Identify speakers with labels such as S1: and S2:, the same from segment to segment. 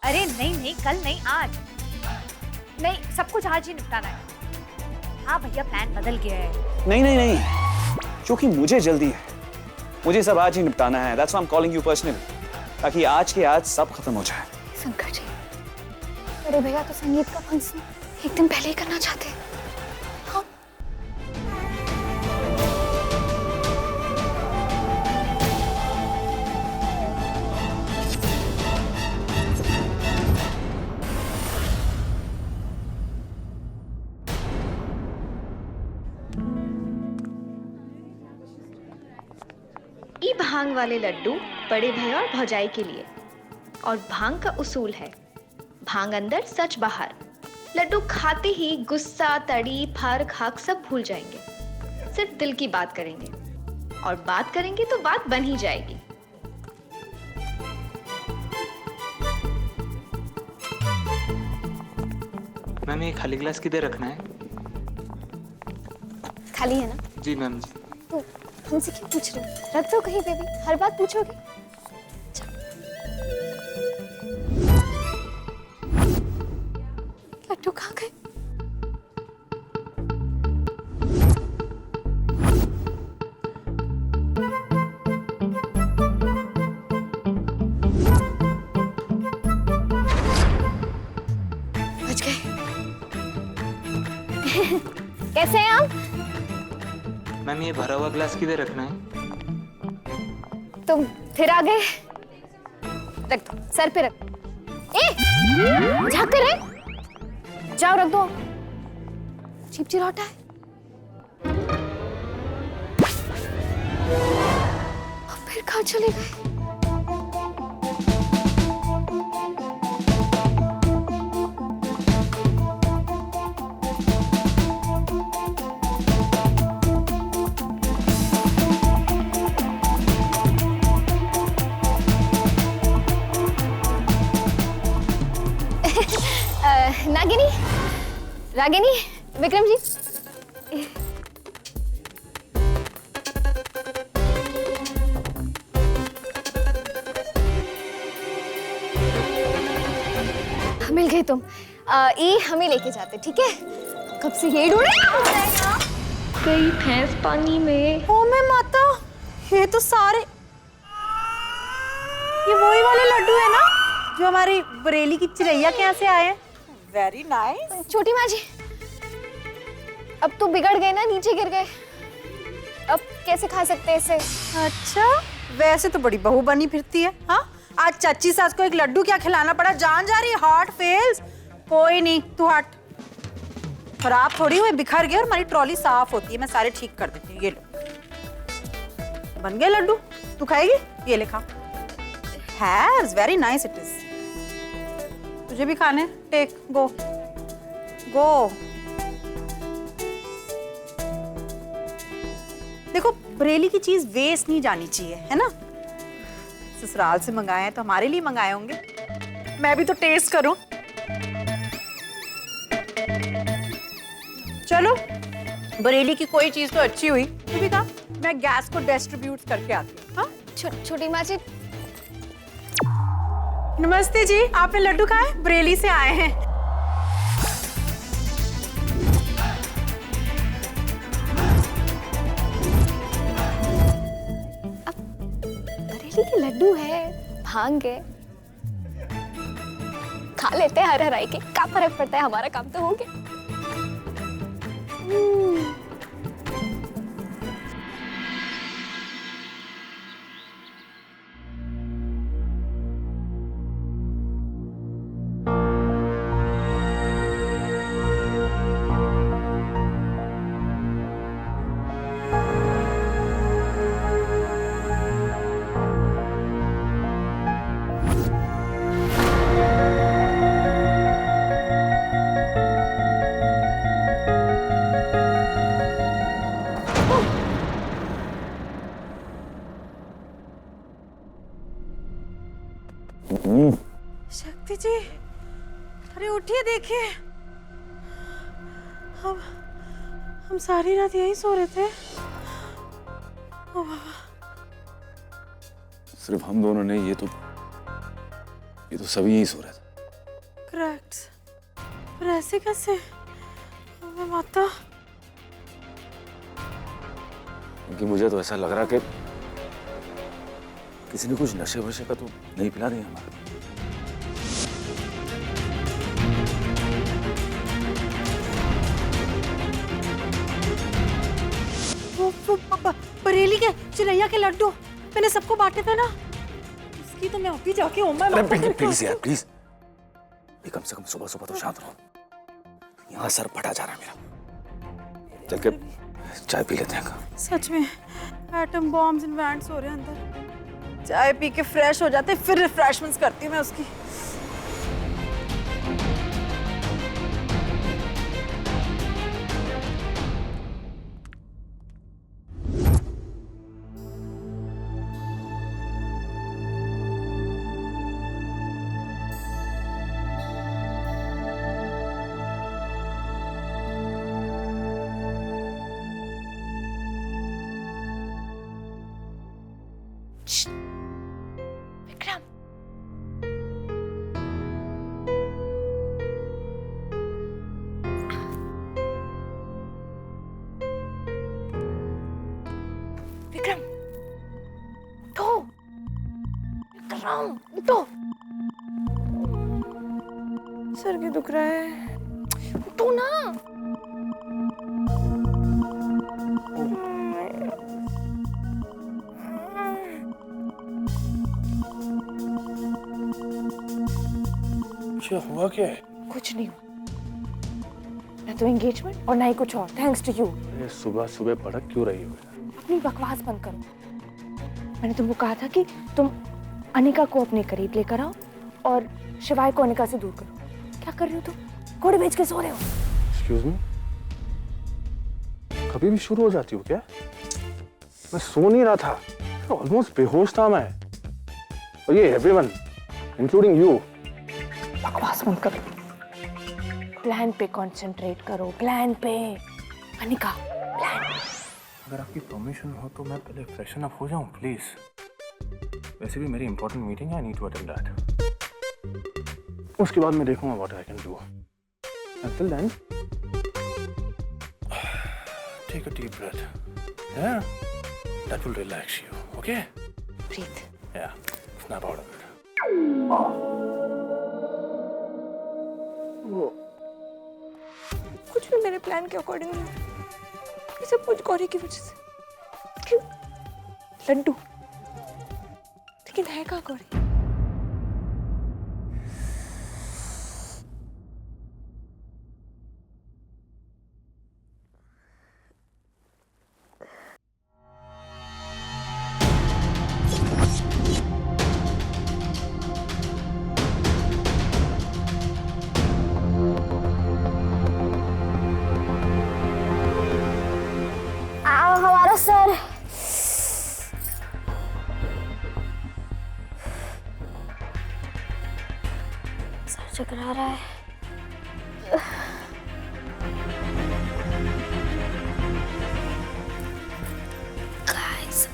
S1: अरे नहीं नहीं, कल नहीं, आज। नहीं, सब कुछ आज ही निपटाना है। हाँ भैया, प्लान बदल गया है।
S2: नहीं नहीं नहीं, क्योंकि मुझे जल्दी है, मुझे सब आज ही निपटाना है। That's why I'm calling you personally, ताकि आज के आज सब खत्म हो जाए।
S3: शंकर जी, बड़े भैया तो संगीत का फंक्शन एक दिन पहले ही करना चाहते हैं। हाँ।
S4: ई भांग वाले लड्डू बड़े भैया और भौजाई के लिए। और भांग का उसूल है, भांग अंदर सच बाहर। लड्डू खाते ही गुस्सा, तारीफ, हर्क, हक सब भूल जाएंगे। सिर्फ दिल की बात करेंगे, और बात करेंगे तो बात बन ही जाएगी।
S5: मैम ये खाली ग्लास किधर रखना है?
S3: खाली है ना?
S5: जी मैम।
S3: तो हमसे क्यों पूछ रहे हो? रख दो कहीं पे भी, हर बात पूछोगे। लड्डू कहाँ गए? बच गए। कैसे हैं आप?
S5: मैम ये भरा हुआ ग्लास किधर रखना है?
S3: तुम फिर आ गए। रख दो, सर पे रख। झाँक कर रहे? जाओ रख दो। चिपचिराहट है। फिर कहाँ चले गए? नागिनी, रागिनी, विक्रम जी। मिल गई तुम। ये हमें लेके जाते, ठीक है? कब से यही ढूंढ रहे हैं।
S4: गई भैंस पानी में।
S1: ओ मैं माता, ये तो सारे, ये वही वाले लड्डू है ना जो हमारी बरेली की चिरैया के यहाँ से आए हैं। Very nice.
S3: छोटी माँ जी, अब तो बिगड़ गए ना, नीचे गिर गए। अब कैसे खा सकते हैं इसे?
S1: अच्छा, वैसे तो बड़ी बहू बनी फिरती है। हाँ, आज चाची सास को एक लड्डू क्या खिलाना पड़ा, जान जा रही है, हार्ट फेल्स। कोई नहीं, तू हट। खराब थोड़ी हुए, बिखर गए और हमारी ट्रॉली साफ होती है, मैं सारे ठीक कर देती हूँ। ये लो, बन गए लड्डू। तू खाएगी? ये ले खा। Yes, very nice it is. तुझे भी खाने? टेक, गो गो। देखो, बरेली की चीज वेस्ट नहीं जानी चाहिए, है ना? ससुराल से मंगाए हैं तो हमारे लिए मंगाए होंगे। मैं भी तो टेस्ट करूं। चलो, बरेली की कोई चीज तो अच्छी हुई। तू भी खा, मैं गैस को डिस्ट्रीब्यूट करके आती हूँ। हाँ?
S3: छोटी माँ जी।
S1: नमस्ते जी, आपने लड्डू खाए? बरेली से आए हैं।
S3: अब बरेली के लड्डू है, भांग है, खा लेते हैं हर हराई के। क्या फर्क पड़ता है, हमारा काम तो हो गया।
S1: शक्ति जी, अरे उठिए, देखिए। हम सारी रात यही सो रहे थे। ओ बाबा।
S2: सिर्फ हम दोनों नहीं, ये तो सभी यही सो रहे थे।
S1: कॉन्ट्रैक्ट्स, पर ऐसे कैसे? मैं माता।
S6: क्योंकि मुझे तो ऐसा लग रहा कि किसी ने कुछ नशे वशे का तो नहीं पिला दिया हमारे।
S1: वो बरेली के चिरैया के लड्डू मैंने सबको बांटे थे ना, इसकी तो मैं अभी जाके
S6: प्लीज यार प्लीज, कम से कम सुबह सुबह तो शांत रहो। यहाँ सर फटा जा रहा है मेरा। चल के चाय पी लेते हैं।
S1: सच में एटम बॉम्ब्स इन्वेंट्स हो रहे हैं अंदर। चाय पी के फ्रेश हो जाते, फिर रिफ्रेशमेंट्स करती हूँ मैं उसकी।
S3: विक्रम, विक्रम, उठो। विक्रम, उठो। सर क्यों दुख रहा है? उठो ना।
S6: क्या हुआ क्या है?
S3: कुछ नहीं हुआ, ना तो एंगेजमेंट और ना ही कुछ और, थैंक्स टू यू।
S6: सुबह सुबह भड़क क्यों रही हो?
S3: अपनी बकवास बंद करो। मैंने तुमको कहा था कि तुम अनिका को अपने करीब लेकर आओ और शिवाय को अनिका से दूर करो। क्या कर रहे हो तुम? घोड़े बेच के सो रहे हो।
S6: एक्सक्यूज मी, कभी भी शुरू हो जाती हो क्या? मैं सो नहीं रहा था, ऑलमोस्ट बेहोश था मैं। और ये एवरीवन इंक्लूडिंग यू।
S3: बकवास मत करो, प्लान पे कंसंट्रेट करो, प्लान पे। अनिका, प्लान।
S6: अगर आपकी परमिशन हो तो मैं पहले फ्रेशन अप हो जाऊं प्लीज। वैसे भी मेरी इंपॉर्टेंट मीटिंग है, I need to attend that. उसके बाद मैं देखूंगा what I can do. Until then, take a deep breath. Yeah, that will relax you. Okay?
S3: Breathe.
S6: Yeah, snap out of it.
S3: वो कुछ भी मेरे प्लान के अकॉर्डिंग नहीं, ये सब कुछ गौरी की वजह से। क्यों? लड्डू, लेकिन है कहाँ गौरी? हमारा सर। सर चकरा रहा है। गाइस,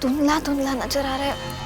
S3: धुंधला धुंधला नजर आ रहा है।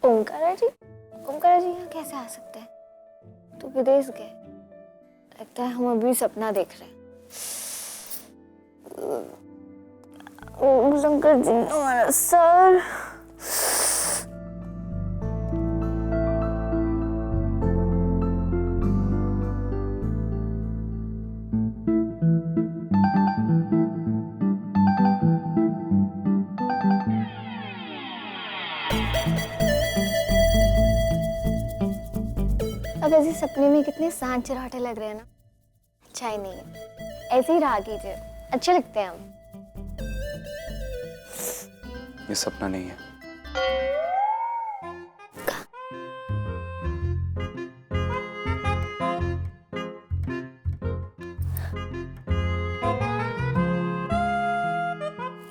S3: ओमकारा जी यहाँ कैसे आ सकते हैं? तो विदेश गए, लगता है हम अभी सपना देख रहे हैं। शंकर जी, हमारा सर।
S7: आप ऐसे सपने में कितने सांड चिराटे लग रहे हैं ना। अच्छा ही नहीं है, ऐसे ही रहा कीजिए, अच्छे लगते हैं हम।
S2: ये सपना नहीं है।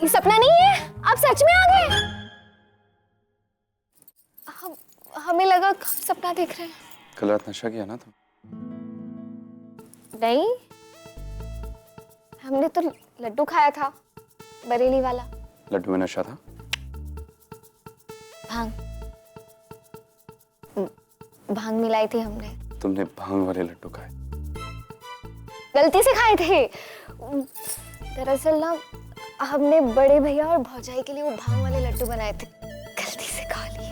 S7: ये सपना नहीं है, आप सच में आ गए। हमें लगा हम सपना देख रहे हैं।
S2: कल रात नशा किया ना तुम?
S7: नहीं, हमने तो लड्डू खाया था, बरेली वाला।
S2: लड्डू में नशा था?
S7: भांग मिलाई थी हमने।
S2: तुमने भांग वाले लड्डू खाए?
S7: गलती से खाए थे। दरअसल ना हमने बड़े भैया और भौजाई के लिए वो भांग वाले लड्डू बनाए थे, गलती से खा लिए।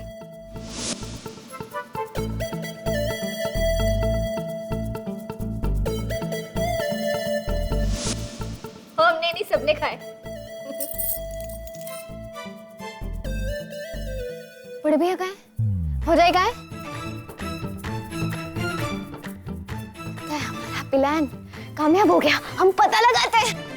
S7: हमने नहीं, सबने खाए। बड़े भैया कहाँ हैं? भौजाई कहाँ है? हमारा प्लान कामयाब हो गया, हम पता लगाते हैं।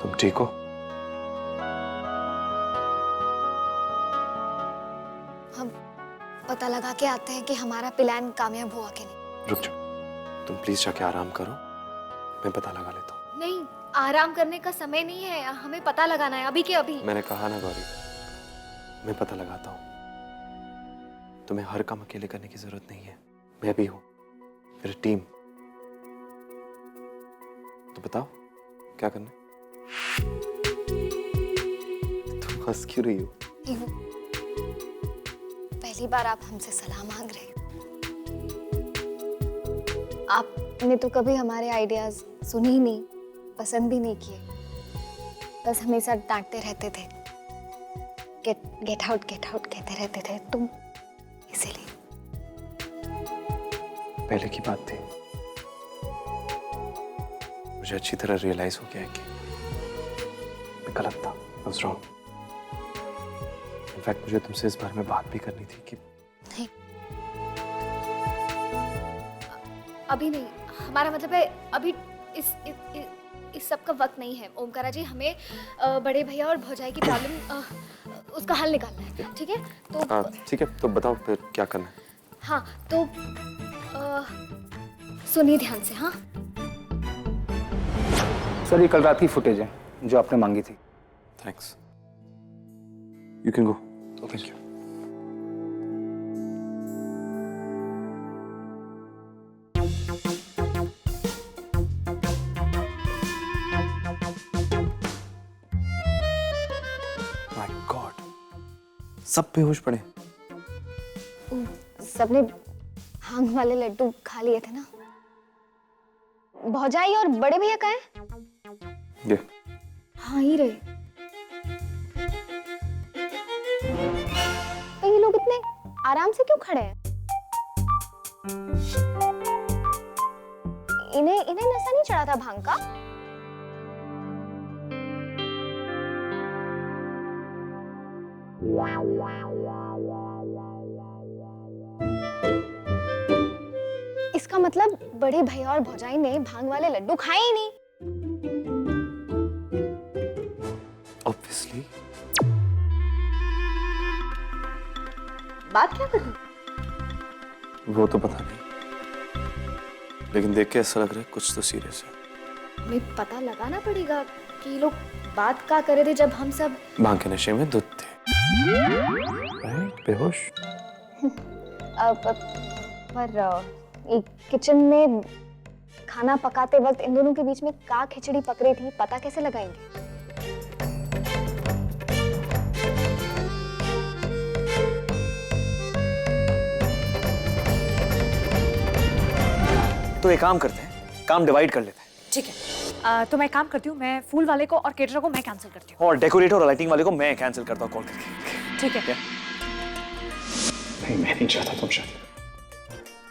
S2: तुम ठीक हो?
S7: हम पता लगा के आते हैं कि हमारा प्लान कामयाब हुआ कि नहीं।
S8: रुक जाओ, तुम प्लीज जाके आराम करो, मैं पता लगा लेता हूँ।
S7: नहीं, आराम करने का समय नहीं है, हमें पता लगाना है अभी के अभी।
S8: मैंने कहा ना गौरी, मैं पता लगाता हूँ। तुम्हें हर काम अकेले करने की जरूरत नहीं है, मैं भी हूँ, मेरी टीम। तो बताओ क्या करना है? तुम हंस क्यों रही हो?
S7: पहली बार आप हमसे सलाह मांग रहे हो। आपने तो कभी हमारे आइडियाज सुने ही नहीं, पसंद भी नहीं किए, बस हमेशा डांटते रहते थे, गेट आउट कहते रहते थे तुम, इसीलिए।
S8: पहले की बात थी, मुझे अच्छी तरह रियलाइज हो गया है कि मैं गलत था, I was wrong। इनफैक्ट मुझे तुमसे इस बारे में बात भी करनी थी कि
S7: नहीं, अभी नहीं, हमारा मतलब है अभी इस सब का वक्त नहीं है। ओमकारा जी, हमें बड़े भैया और भौजाई की प्रॉब्लम उसका हल निकालना है, ठीक है? तो
S8: हाँ ठीक है, तो बताओ फिर क्या करना है।
S7: हाँ तो सुनिए ध्यान से। हाँ
S9: सर, ये कल रात की फुटेज है जो आपने मांगी थी।
S8: Thanks, you can go. Thank you. My God, सब बेहोश पड़े।
S7: सबने भांग वाले लड्डू खा लिए थे ना। भौजाई और बड़े भैया कहाँ हैं?
S8: ये
S7: हाँ ही रहे। तो ये लोग इतने आराम से क्यों खड़े हैं? इन्हें नशा नहीं चढ़ा था भांग का? इसका मतलब बड़े भैया और भौजाई ने भांग वाले लड्डू खाए ही नहीं।
S8: ऑब्वियसली।
S7: बात क्या करूं?
S8: वो तो पता नहीं, लेकिन देख के ऐसा लग रहा है कुछ तो सीरियस है।
S7: हमें पता लगाना पड़ेगा कि ये लोग बात क्या कर रहे थे जब हम सब
S8: भांग के नशे में धुत थे। राइट, बेहोश।
S7: पर एक किचन में खाना पकाते वक्त इन दोनों के बीच में का खिचड़ी पक रही थी, पता कैसे लगाएंगे?
S2: तो एक काम करते हैं, काम डिवाइड कर लेते हैं।
S1: ठीक है, तो मैं काम करती हूँ, मैं फूल वाले को और केटरर को मैं कैंसिल करती हूँ।
S2: और डेकोरेटर और लाइटिंग वाले को मैं कैंसिल करता हूँ कॉल करके।
S1: ठीक है।
S2: नहीं, मैं नहीं चाहता तुम शादी करो।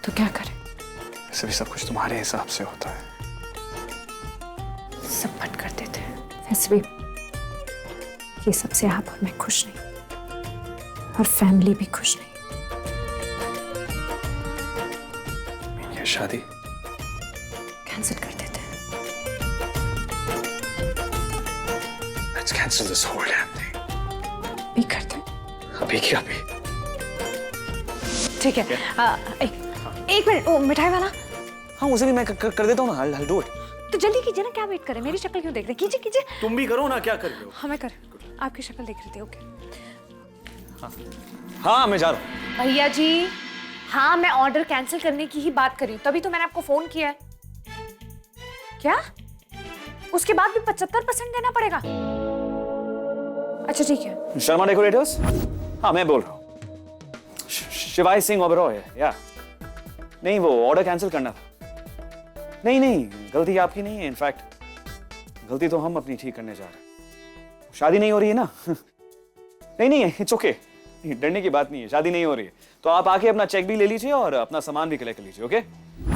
S1: तो क्या करें?
S2: वैसे भी सब कुछ तुम्हारे हिसाब से होता है।
S1: सब पट कर देते हैं। वैसे भी ये सबसे आप और मैं खुश नहीं, और फैमिली भी खुश नहीं।
S2: ये शादी
S1: कैंसिल कर देते हैं।
S2: Let's cancel this whole damn thing.
S1: भी करते हैं।
S2: अभी क्या अभी?
S1: ठीक है। एक मिनट, वो मिठाई वाला।
S2: हाँ, उसे भी मैं कर देता हूँ ना। I'll do it.
S1: तो जल्दी कीजिए ना, क्या वेट करें? मेरी शक्ल क्यों देख रहे? कीजिए कीजिए।
S2: तुम भी करो ना, क्या कर रहे हो?
S1: हाँ मैं कर, आपकी शक्ल देख रही थी। ओके।
S2: हाँ, मैं जा रहा हूँ।
S1: भैया जी, हाँ मैं ऑर्डर कैंसिल करने की ही बात कर रही हूँ, तभी तो मैंने आपको फोन किया है। क्या? उसके बाद भी 75% देना पड़ेगा? अच्छा ठीक है।
S2: शर्मा डेकोरेटर्स? हाँ, मैं बोल रहा हूँ। शिवाय सिंह ओबेरॉय है या? नहीं, वो ऑर्डर कैंसिल करना था। नहीं, गलती आपकी नहीं है। इनफैक्ट गलती तो हम अपनी ठीक करने जा रहे हैं। शादी नहीं हो रही है ना? नहीं, इट्स ओके। डरने की बात नहीं है, शादी नहीं हो रही है। तो आप आके अपना चेक भी ले लीजिए और अपना सामान भी कलेक्ट कर लीजिए, ओके?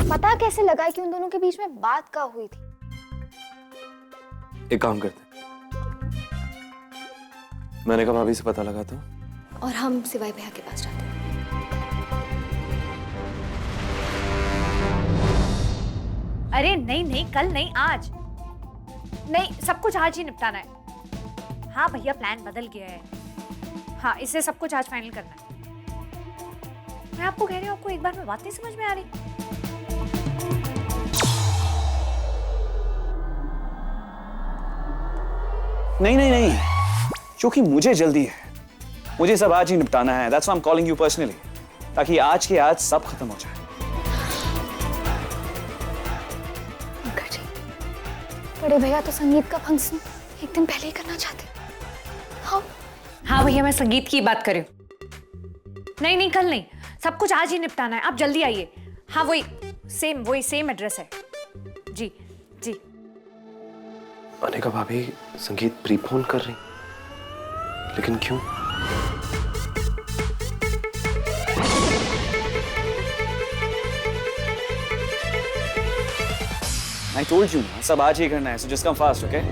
S7: पता कैसे लगा कि उन दोनों के बीच में बात क्या हुई थी?
S8: एक काम करते हैं, मैंने कहा भाभी से पता लगाता हूँ,
S7: और हम सिवाय भैया के पास जाते हैं।
S1: अरे नहीं, कल नहीं, आज नहीं, सब कुछ आज ही निपटाना है। हाँ भैया, प्लान बदल गया है। हाँ, इसे सब कुछ आज फाइनल करना है। मैं आपको कह रही हूँ, आपको एक बार में बात नहीं समझ में आ रही?
S2: नहीं, क्योंकि मुझे जल्दी है। मुझे सब आज ही निपटाना है। That's why I'm calling you personally, ताकि आज के आज सब खत्म हो जाए।
S7: अंकल जी, बड़े भैया तो संगीत का फंक्शन एक दिन पहले ही करना चाहते।
S1: हाँ भैया, मैं संगीत की बात कर रही हूँ। नहीं, कल नहीं, सब कुछ आज ही निपटाना है। आप जल्दी आइए। हाँ, वही सेम एड्रेस है। जी।
S8: अनिका भाभी संगीत प्रीपोन कर रही, लेकिन क्यों?
S2: I told you ना, सब आज ही करना है, so just come fast, okay?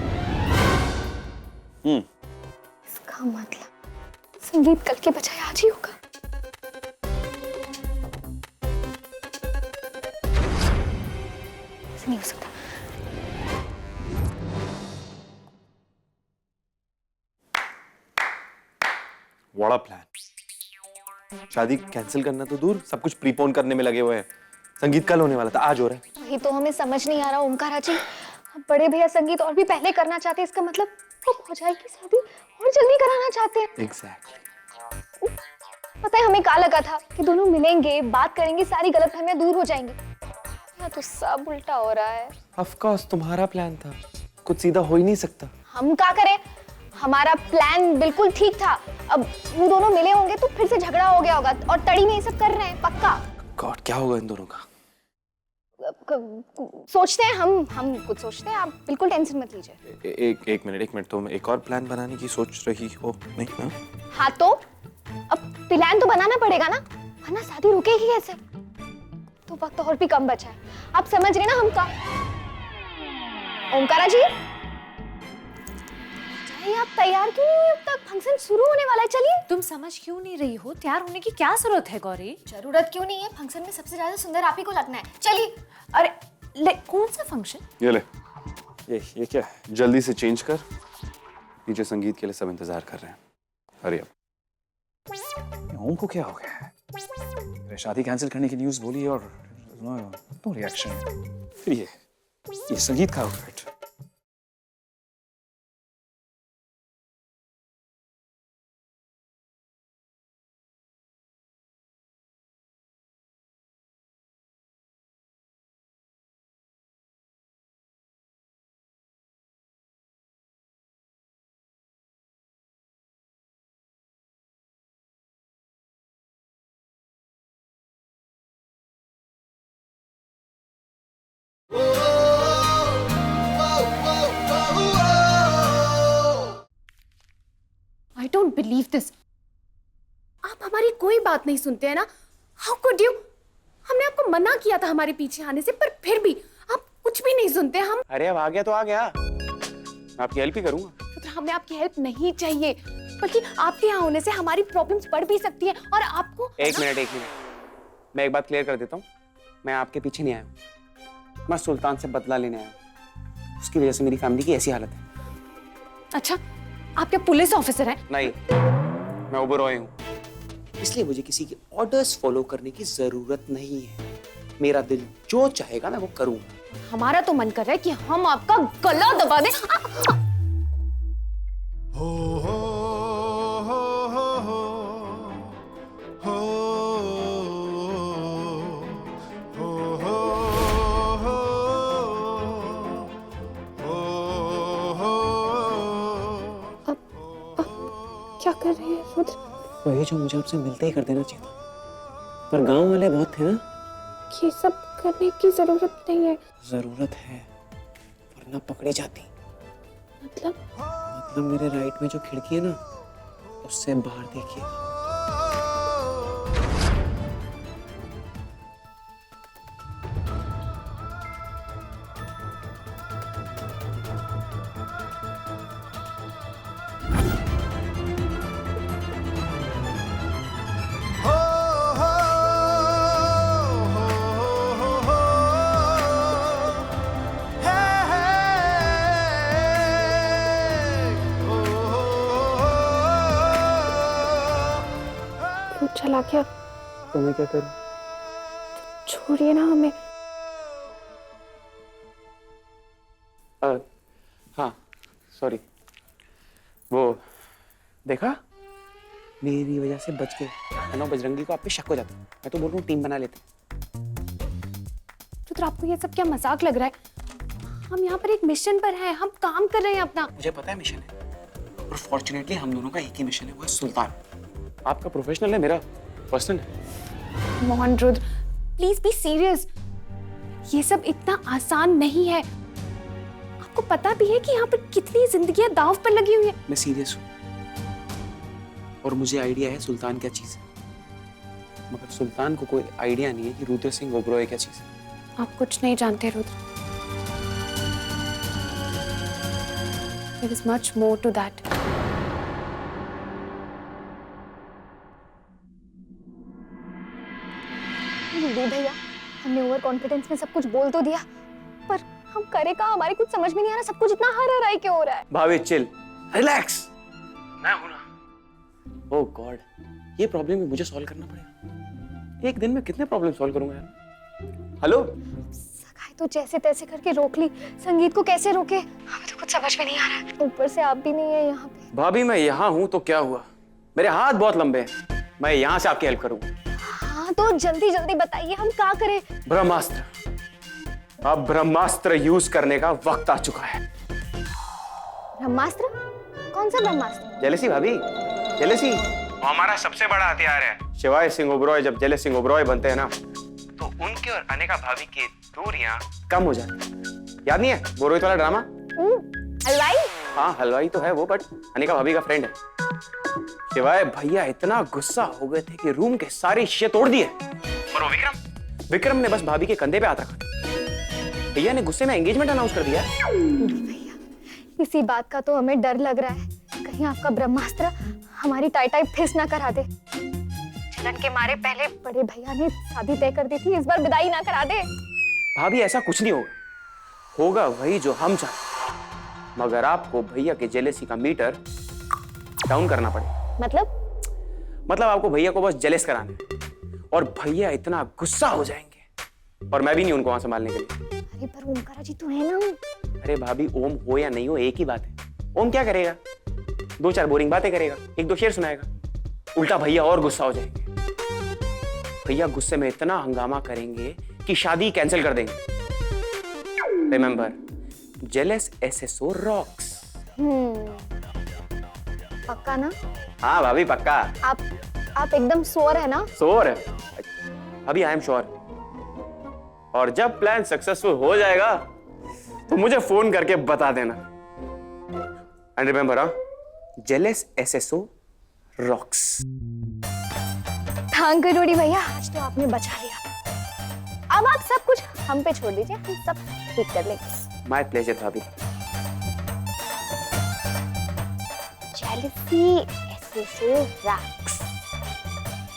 S7: इसका मतलब संगीत कल के बजाय आज ही होगा। ऐसा नहीं हो सकता।
S8: What a plan! शादी कैंसिल करना तो दूर, सब कुछ प्रीपोन करने में लगे हुए हैं। संगीत कल होने वाला था, आज हो रहा है।
S7: वही तो हमें समझ नहीं आ रहा ओमकारा जी। बड़े भैया संगीत और भी पहले करना चाहते हैं, इसका मतलब कब हो जाएगी शादी और जल्दी कराना चाहते हैं।
S8: Exactly.
S7: पता है हमें क्या लगा था कि दोनों मिलेंगे, बात करेंगे, सारी गलतफहमियां दूर हो जाएंगी। या तो सब उल्टा हो रहा है।
S8: Of course, तुम्हारा प्लान था, कुछ सीधा हो ही नहीं सकता।
S7: हम क्या करें? हमारा प्लान बिल्कुल ठीक था। अब वो दोनों मिले होंगे तो फिर से झगड़ा हो गया होगा, और तड़ी में ये सब कर रहे हैं पक्का।
S8: गॉड, क्या होगा इन दोनों का?
S7: सोचते हैं हम कुछ सोचते हैं, आप बिल्कुल टेंशन मत लीजिए।
S8: एक मिनट, तुम एक और प्लान बनाने की सोच रही हो नहीं ना?
S7: हाँ तो अब प्लान तो बनाना पड़ेगा ना, वरना शादी रुकेगी कैसे? तो वक्त और भी कम बचा है, आप समझ रहे ना हमका? ओमकारा जी, आप तैयार क्यों नहीं हुए अब तक? फंक्शन शुरू होने वाला है, चलिए।
S1: तुम समझ क्यों नहीं रही हो? तैयार होने की क्या जरूरत है गौरी?
S7: जरूरत क्यों नहीं है? फंक्शन में सबसे ज्यादा सुंदर आप ही को लगना है, चलिए।
S1: अरे कौन सा फंक्शन?
S8: ये ले,
S2: ये क्या है?
S8: जल्दी से चेंज कर, नीचे संगीत के लिए सब इंतजार कर रहे हैं। Hurry up.
S2: ओम को क्या हो गया है? मेरे शादी कैंसिल करने की न्यूज़ बोली और नो रिएक्शन। फिर ये संगीत का outfit.
S1: I don't believe this. आप
S10: हमारी कोई बात नहीं सुनते हैं ना? How could you? हमने आपको मना किया था हमारे पीछे आने से, पर फिर भी आप कुछ भी नहीं सुनते। हम
S8: अरे अब आ गया तो आ गया, मैं आपकी हेल्प ही करूंगा।
S10: रुद्र, हमें आपकी हेल्प नहीं चाहिए, बल्कि आपके यहाँ होने से हमारी प्रॉब्लम्स बढ़ भी सकती है और आपको।
S8: एक मिनट, मैं एक बात क्लियर कर देता हूँ। मैं आपके पीछे नहीं आया हूँ, मैं सुल्तान से बदला लेने आया हूँ। उसकी वजह से मेरी फैमिली की ऐसी हालत है।
S10: अच्छा, आप क्या पुलिस ऑफिसर हैं?
S8: नहीं, मैं ओबरॉय हूँ, इसलिए मुझे किसी के ऑर्डर्स फॉलो करने की जरूरत नहीं है। मेरा दिल जो चाहेगा मैं वो करूंगा।
S10: हमारा तो मन कर रहा है कि हम आपका गला दबा दें। क्या कर रहे हैं रुद्र?
S8: वही जो मुझे आपसे मिलते ही कर देना चाहिए था, पर गांव वाले बहुत थे ना।
S10: ये सब करने की जरूरत नहीं है।
S8: जरूरत है, वरना पकड़ी जाती।
S10: मतलब
S8: मेरे राइट में जो खिड़की है ना, उससे बाहर देखिए।
S10: चला क्या?
S8: तो मैं क्या करूं?
S10: छोड़िए ना हमें।
S8: हाँ सॉरी, वो देखा, मेरी वजह से बच गए। है ना, बजरंगी को आप पे शक हो जाता। मैं तो बोल रहा हूँ टीम बना लेते।
S10: रुद्र, आपको ये सब क्या मजाक लग रहा है? हम यहाँ पर एक मिशन पर हैं, हम काम कर रहे हैं अपना।
S8: मुझे पता है मिशन है, और फॉर्चुनेटली हम दोनों का एक ही मिशन है, वो है सुल्तान। आपका प्रोफेशनल है, मेरा पर्सनल है।
S10: Mohan Rudra, please be serious. ये सब इतना आसान नहीं है। आपको पता भी है कि यहाँ पर कितनी जिंदगियां दांव पर लगी हुई है।
S8: मैं सीरियस हूँ, और मुझे आइडिया है सुल्तान क्या चीज है, मगर सुल्तान को कोई आइडिया नहीं है कि रुद्र सिंह ओबरॉय क्या चीज है।
S10: आप कुछ नहीं जानते Rudra. There is much more to that.
S7: दी भैया, हमने ओवर कॉन्फिडेंस में सब कुछ बोल तो दिया, पर हम करे का हमारे कुछ समझ में नहीं आ रहा। सब कुछ इतना हरा है क्यों हो रहा है?
S8: भाभी चिल, रिलैक्स, मैं हूं ना। ओह गॉड, ये प्रॉब्लम भी मुझे सॉल्व करना पड़ेगा। एक दिन में कितने प्रॉब्लम सॉल्व करूंगा यार। हेलो,
S7: सगाई तो जैसे तैसे करके रोक ली, संगीत को कैसे रोके हमें तो कुछ समझ में नहीं आ रहा है। ऊपर से आप भी नहीं है यहाँ पे।
S8: भाभी मैं यहाँ हूँ तो क्या हुआ, मेरे हाथ बहुत लंबे हैं, मैं यहाँ से आपकी हेल्प करूंगा।
S7: हाँ तो जल्दी जल्दी बताइए, हम क्या करें?
S8: ब्रह्मास्त्र, अब ब्रह्मास्त्र यूज करने का वक्त आ चुका है।
S7: ब्रह्मास्त्र? कौन सा ब्रह्मास्त्र?
S8: जेलसी भाभी, जेलसी वो हमारा सबसे बड़ा हथियार है। शिवाय सिंह ओबरॉय जब जेलस सिंह ओबरॉय बनते हैं ना, तो उनके और अनिका भाभी की दूरियां कम हो जाती। याद नहीं है वो रोहित वाला ड्रामा?
S7: हलवाई?
S8: हाँ हलवाई तो है वो, बट अनिका भाभी का फ्रेंड है। शिवाय भैया इतना गुस्सा हो गए थे कि रूम के सारे शीशे तोड़ दिए, और वो विक्रम ने बस भाभी के कंधे पे हाथ रखा। भैया ने गुस्से में एंगेजमेंट अनाउंस कर दिया।
S7: भैया, इसी बात का तो हमें डर लग रहा है, कहीं आपका ब्रह्मास्त्र हमारी टाई टाई फिस ना करा दे। जलन के मारे पहले बड़े भैया ने शादी तय कर दी थी, इस बार विदाई ना करा दे।
S8: भाभी ऐसा कुछ नहीं होगा, होगा वही जो हम चाहते, मगर आपको भैया के जेलेसी का मीटर डाउन करना पड़ेगा।
S7: मतलब
S8: आपको भैया को बस जेलस कराना है, और भैया इतना गुस्सा हो जाएंगे, और मैं भी नहीं उनको वहां संभालने के लिए।
S7: अरे पर ओमकारा जी तो है ना।
S8: अरे भाभी, ओम हो या नहीं हो एक ही बात है। ओम क्या करेगा, दो चार बोरिंग बातें करेगा, एक दो शेर सुनाएगा, उल्टा भैया और गुस्सा हो जाएंगे। भैया गुस्से में इतना हंगामा करेंगे कि शादी कैंसिल कर देंगे। Remember, jealous SSO rocks.
S7: पक्का ना?
S8: हाँ भाभी पक्का।
S7: आप एकदम श्योर है ना?
S8: श्योर है अभी, आई एम श्योर। और जब प्लान सक्सेसफुल हो जाएगा तो मुझे फोन करके बता देना। And remember, jealous SSO rocks.
S7: Thank you रोडी भैया, आज तो आपने बचा लिया। अब आप सब कुछ हम पे छोड़ दीजिए, हम सब ठीक कर लेंगे।
S8: माय प्लेजर भाभी।
S7: जेलसी एसएसओ रैक्स।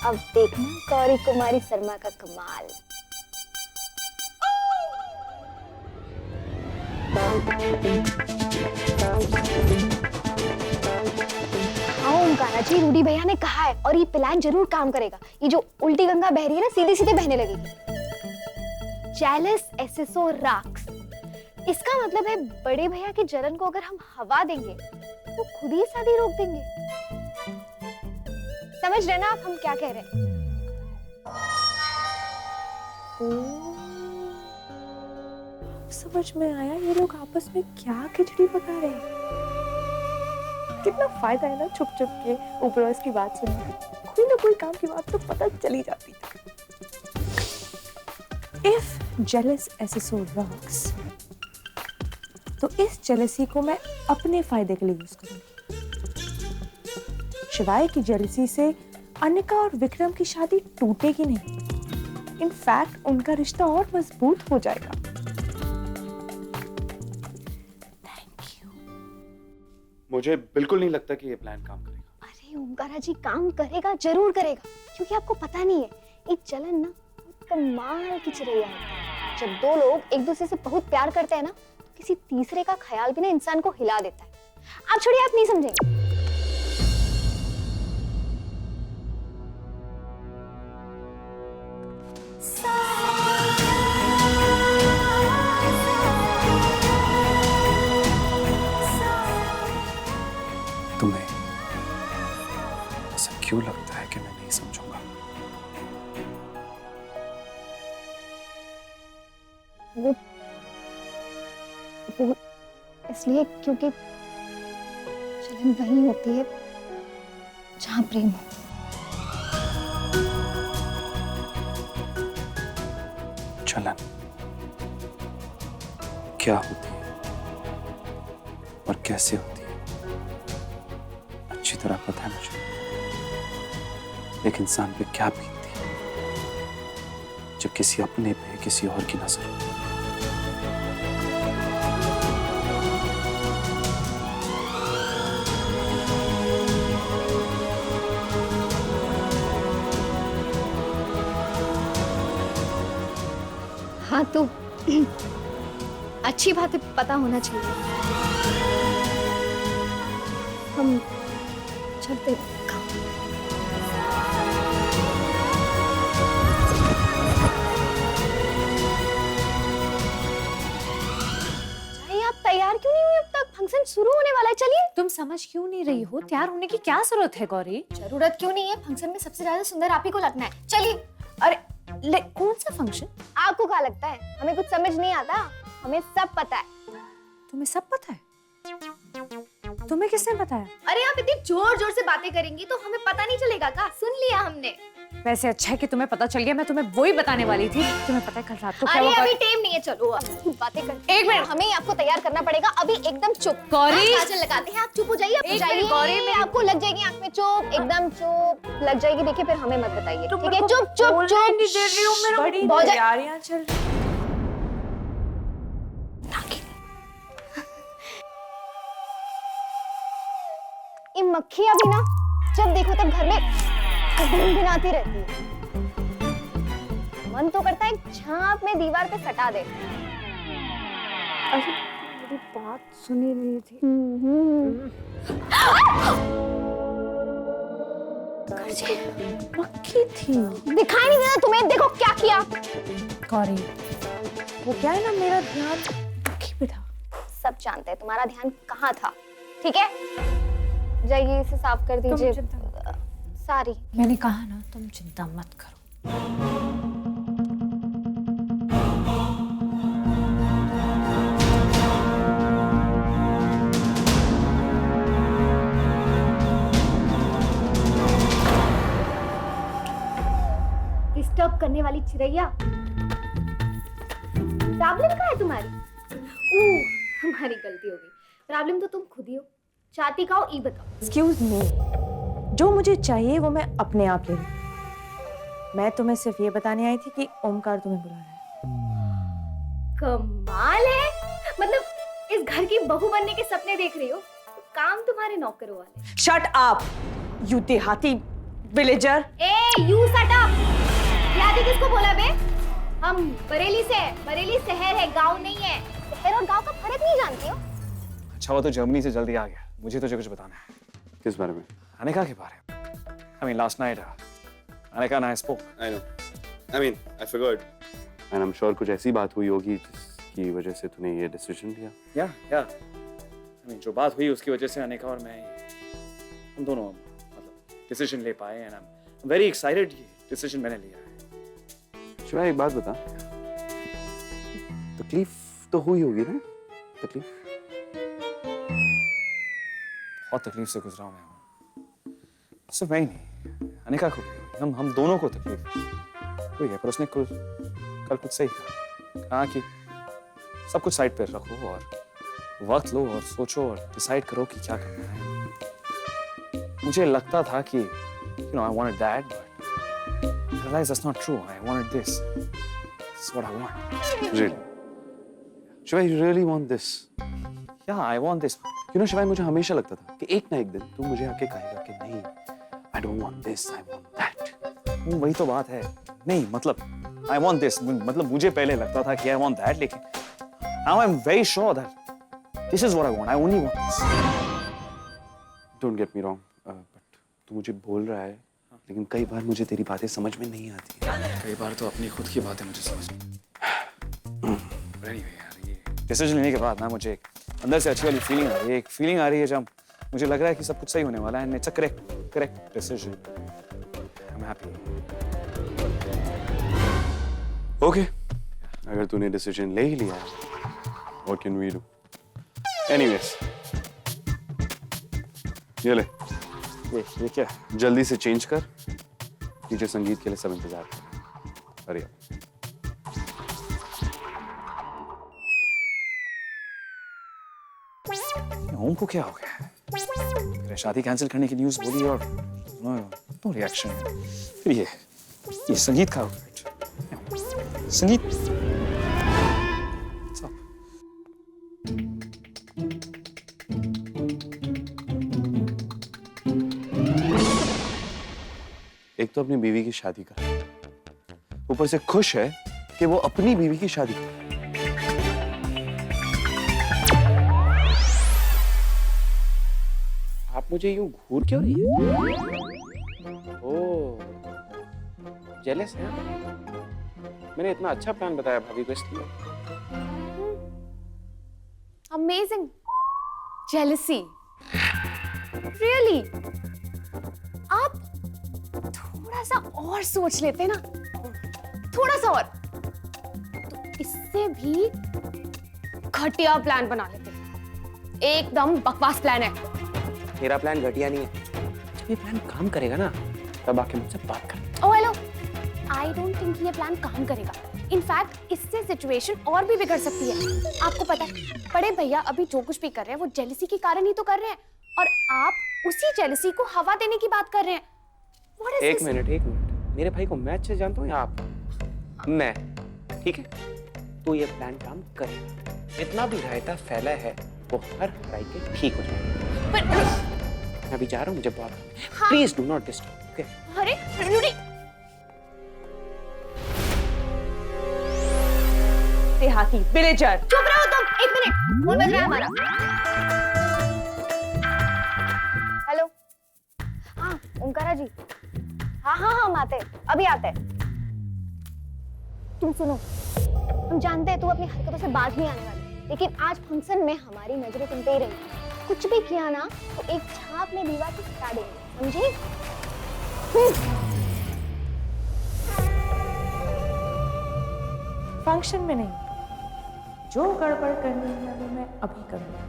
S7: अब देखना गौरी कुमारी शर्मा का कमाल। हाँ ओमकारा जी, रूडी भैया ने कहा है और ये प्लान जरूर काम करेगा। ये जो उल्टी गंगा बह रही है ना, सीधे सीधे बहने लगेगी। जेलस एसएसओ रैक्स, इसका मतलब है बड़े भैया के जलन को अगर हम हवा देंगे वो खुद ही शादी रोक देंगे। समझ रहे ना आप हम क्या कह रहे हैं?
S3: समझ में आया ये लोग आपस में क्या खिचड़ी पका रहे हैं। कितना फायदा है ना छुप छुप के ऊपर की बात सुनने। कोई ना कोई काम की बात तो पता चली जाती है। If jealous SSO rocks, तो इस जेलसी को मैं अपने फायदे के लिए यूज करूंगी। शिवाय की जेलसी से अनिका और विक्रम की शादी टूटेगी नहीं। इनफैक्ट उनका रिश्ता और मजबूत हो जाएगा।
S2: मुझे बिल्कुल नहीं लगता कि ये प्लान काम करेगा।
S7: अरे ओमकारा जी, काम करेगा, जरूर करेगा, क्योंकि आपको पता नहीं है एक जलन ना कमाल की चिड़ैया है। जब दो लोग एक दूसरे से बहुत प्यार करते हैं ना, तो किसी तीसरे का ख्याल भी ना इंसान को हिला देता है। आप छोड़िए, आप नहीं समझेंगे।
S2: तुम्हें ऐसा क्यों लगता है कि मैं नहीं समझूंगा?
S7: वो इसलिए क्योंकि जलन वही होती है जहां प्रेम हो।
S2: जलन क्या होती है और कैसे होती है अच्छी तरह पता है मुझे। एक इंसान पे क्या बीतती है जब किसी अपने पे किसी और की नजर हो।
S7: हाँ तो अच्छी बात है, पता होना चाहिए। हम चलते हैं। आप तैयार क्यों नहीं हुए अब तक? फंक्शन शुरू होने वाला है, चलिए।
S10: तुम समझ क्यों नहीं रही हो? तैयार होने की क्या जरूरत है गौरी?
S7: जरूरत क्यों नहीं है? फंक्शन में सबसे ज्यादा सुंदर आप ही को लगना है, चलिए।
S10: अरे कौन सा फंक्शन?
S7: आपको क्या लगता है हमें कुछ समझ नहीं आता? हमें सब पता है।
S10: तुम्हें सब पता है? तुम्हें किसने बताया?
S7: अरे आप इतनी जोर जोर से बातें करेंगी तो हमें पता नहीं चलेगा क्या? सुन लिया हमने।
S10: वैसे अच्छा है कि तुम्हें पता चल गया, मैं तुम्हें वही बताने वाली थी। तुम्हें पता है कल रात को क्या हुआ?
S7: अरे अभी टाइम नहीं है, चलो अब बातें करते हैं।
S10: एक मिनट,
S7: हमें आपको तैयार करना पड़ेगा अभी। एकदम चुप।
S10: गौरी,
S7: काजल लगाते हैं, आप चुप हो जाइए। आप जाइए, गौरी में आपको लग जाएगी आंख में। चुप, एकदम चुप लग जाएगी। देखिए फिर हमें मत बताइए, ठीक है? चुप चुप चुप।
S3: नहीं दे रही हूँ, मेरा बड़ी तैयारियां चल रही।
S7: ये मक्खियां भी ना जब देखो तब घर में भिनभिनाती रहती है। मन तो करता है झांप में दीवार पे सटा दे।
S3: अरे मेरी बात सुनी नहीं थी। मक्खी थी।
S7: दिखाई नहीं देता तुम्हें? देखो क्या किया।
S10: गौरी,
S3: वो क्या है ना, मेरा ध्यान मक्खी पे था।
S7: सब जानते हैं तुम्हारा ध्यान कहाँ था, ठीक है? जाइए इसे साफ कर दीजिए। सारी
S10: मैंने कहा ना, तुम चिंता मत करो।
S7: डिस्टर्ब करने वाली चिड़ैया। प्रॉब्लम क्या है तुम्हारी? हमारी गलती होगी। प्रॉब्लम तो तुम खुद ही हो। चाहती का हो ई बताओ।
S3: एक्सक्यूज मी, जो मुझे चाहिए वो मैं अपने आप ले लूं। मैं तुम्हें सिर्फ ये बताने आई थी कि ओमकार तुम्हें बुला रहा है।
S10: कमाल है, मतलब इस घर की बहू बनने के सपने देख रही हो, काम तुम्हारे नौकरों वाले।
S3: शट अप यू देहाती villager.
S10: A you shut up. याद किसको बोला बे? हम बरेली से हैं। बरेली शहर है, गांव नहीं है।
S7: शहर और गांव का फर्क नहीं जानती हो?
S2: अच्छा वो तो जर्मनी से जल्दी आ गया, मुझे तुझे कुछ बताना है।
S6: किस बारे में?
S2: अनिका के बारे में। I mean last night Anika and I spoke.
S6: I know. I mean, I forgot. And I'm sure कुछ ऐसी बात हुई होगी जिसकी वजह से तूने ये डिसीजन लिया।
S2: Yeah. I mean जो बात हुई उसकी वजह से अनिका और मैं हम दोनों मतलब डिसीजन ले पाए and I'm very excited ये डिसीजन मैंने लिया है।
S6: शिवा एक बात बता, तकलीफ तो हुई होगी ना? तकलीफ?
S2: बहुत तकलीफ से गुजरा हूं मैं। सिर्फ मैं ही नहीं, अनिका को भी, हम दोनों को तकलीफ हुई है, पर उसने कल कुछ सही कहा कि सब कुछ साइड पे रखो और वक्त लो और सोचो और डिसाइड करो कि क्या करना है। मुझे लगता था कि I wanted that, but I realized that's not true. I wanted this. This is what I want.
S6: Really? Shiva, you really want this?
S2: Yeah, I want this.
S6: You know, Shiva, मुझे हमेशा लगता था कि एक ना एक दिन तू मुझे आके कहेगा कि नहीं, I don't want this, I want that.
S2: वही तो बात है। नहीं मतलब I want this, मतलब मुझे पहले लगता था कि I want that, लेकिन now I'm very sure that this is what I want. I only want this.
S6: Don't get me wrong, but तू मुझे बोल रहा है, लेकिन कई बार मुझे तेरी बातें समझ में नहीं आती।
S2: कई बार तो अपनी खुद की बातें मुझे समझ anyway, यार ये डिसीजन लेने के बाद ना मुझे अंदर से अच्छी वाली फीलिंग आ रही है। एक फीलिंग आ रही है जब मुझे लग रहा है कि सब कुछ सही होने वाला है and it's a correct decision. I'm happy.
S6: Okay, अगर तूने डिसीजन ले ही लिया है, what can we do? Anyways, ये ले,
S2: ये क्या?
S6: जल्दी से चेंज कर, नीचे संगीत के लिए सब इंतजार कर। अरे
S2: ओम को क्या हो गया? मेरे शादी कैंसिल करने की न्यूज़ बोली और नो रिएक्शन। फिर ये संगीत का संगीत
S6: एक तो अपनी बीवी की शादी कर, ऊपर से खुश है कि वो अपनी बीवी की शादी कर।
S8: आप मुझे यूं घूर क्यों रही है? ओह, जेलस है? मैंने इतना अच्छा प्लान बताया भाभी को इसलिए।
S10: Amazing jealousy, really. आप थोड़ा सा और सोच लेते ना, थोड़ा सा और, तो इससे भी घटिया प्लान बना लेते। एकदम बकवास प्लान है।
S8: मेरा प्लान घटिया नहीं है। जब ये प्लान काम करेगा ना, तब आके मुझसे बात कर।
S10: Oh hello, I don't think ये प्लान काम करेगा। इनफैक्ट इससे सिचुएशन और भी बिगड़ सकती है। आपको पता है, बड़े भैया अभी जो कुछ भी कर रहे हैं वो जेलसी के कारण ही तो कर रहे हैं, और आप उसी जेलसी को हवा देने की बात कर रहे हैं।
S8: एक मिनट, मेरे भाई को मैं अच्छे जानता हूँ या आप? मैं, ठीक है? तो ये प्लान काम करेगा। इतना भी रायता फैला है, वो हर हराई के ठीक हो जाएगा।
S10: पर
S8: मैं अभी जा रहा हूँ, मुझे बहुत please do not disturb, okay?
S10: अरे रुड़ी,
S3: देहाती विलेजर।
S10: चुप रहो तुम। एक मिनट, फोन बज रहा है हमारा।
S7: हेलो, हाँ ओमकारा जी, हाँ हम आते, अभी आते। तुम सुनो, हम जानते हैं तू अपनी हरकतों से बाज नहीं आने वाली, लेकिन आज फंक्शन में हमारी नजरें तुम पे ही रही। कुछ भी किया ना तो एक छाप में दीवार पे चिपका देंगे, समझी?
S3: फंक्शन में नहीं, जो गड़बड़ करनी है वो मैं अभी करूंगी।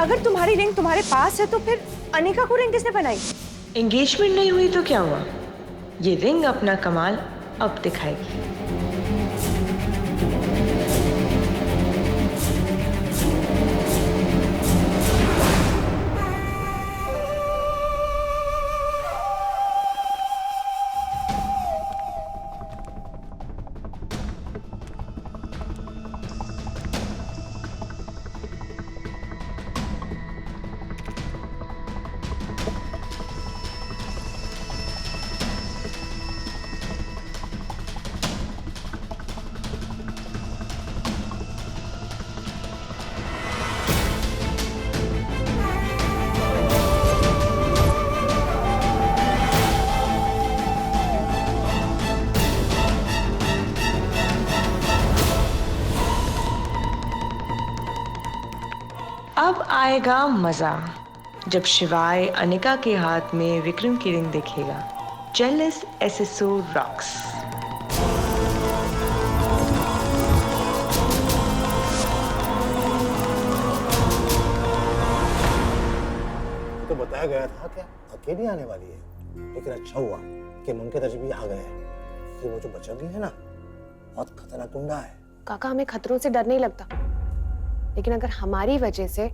S3: अगर तुम्हारी रिंग तुम्हारे पास है तो फिर अनिका को रिंग किसने बनाई?
S11: एंगेजमेंट नहीं हुई तो क्या हुआ, ये रिंग अपना कमाल अब दिखाएगी। अब आएगा मजा जब शिवाय अनिका के हाथ में विक्रम की रिंग देखेगा। Jealous SSO rocks.
S12: तो बताया गया था क्या अकेली आने वाली है, लेकिन अच्छा हुआ कि मुमकिन अजय भी आ गए हैं कि वो जो बच्चा भी है ना बहुत खतरनाक गुंडा है।
S10: काका हमें खतरों से डर नहीं लगता, लेकिन अगर हमारी वजह से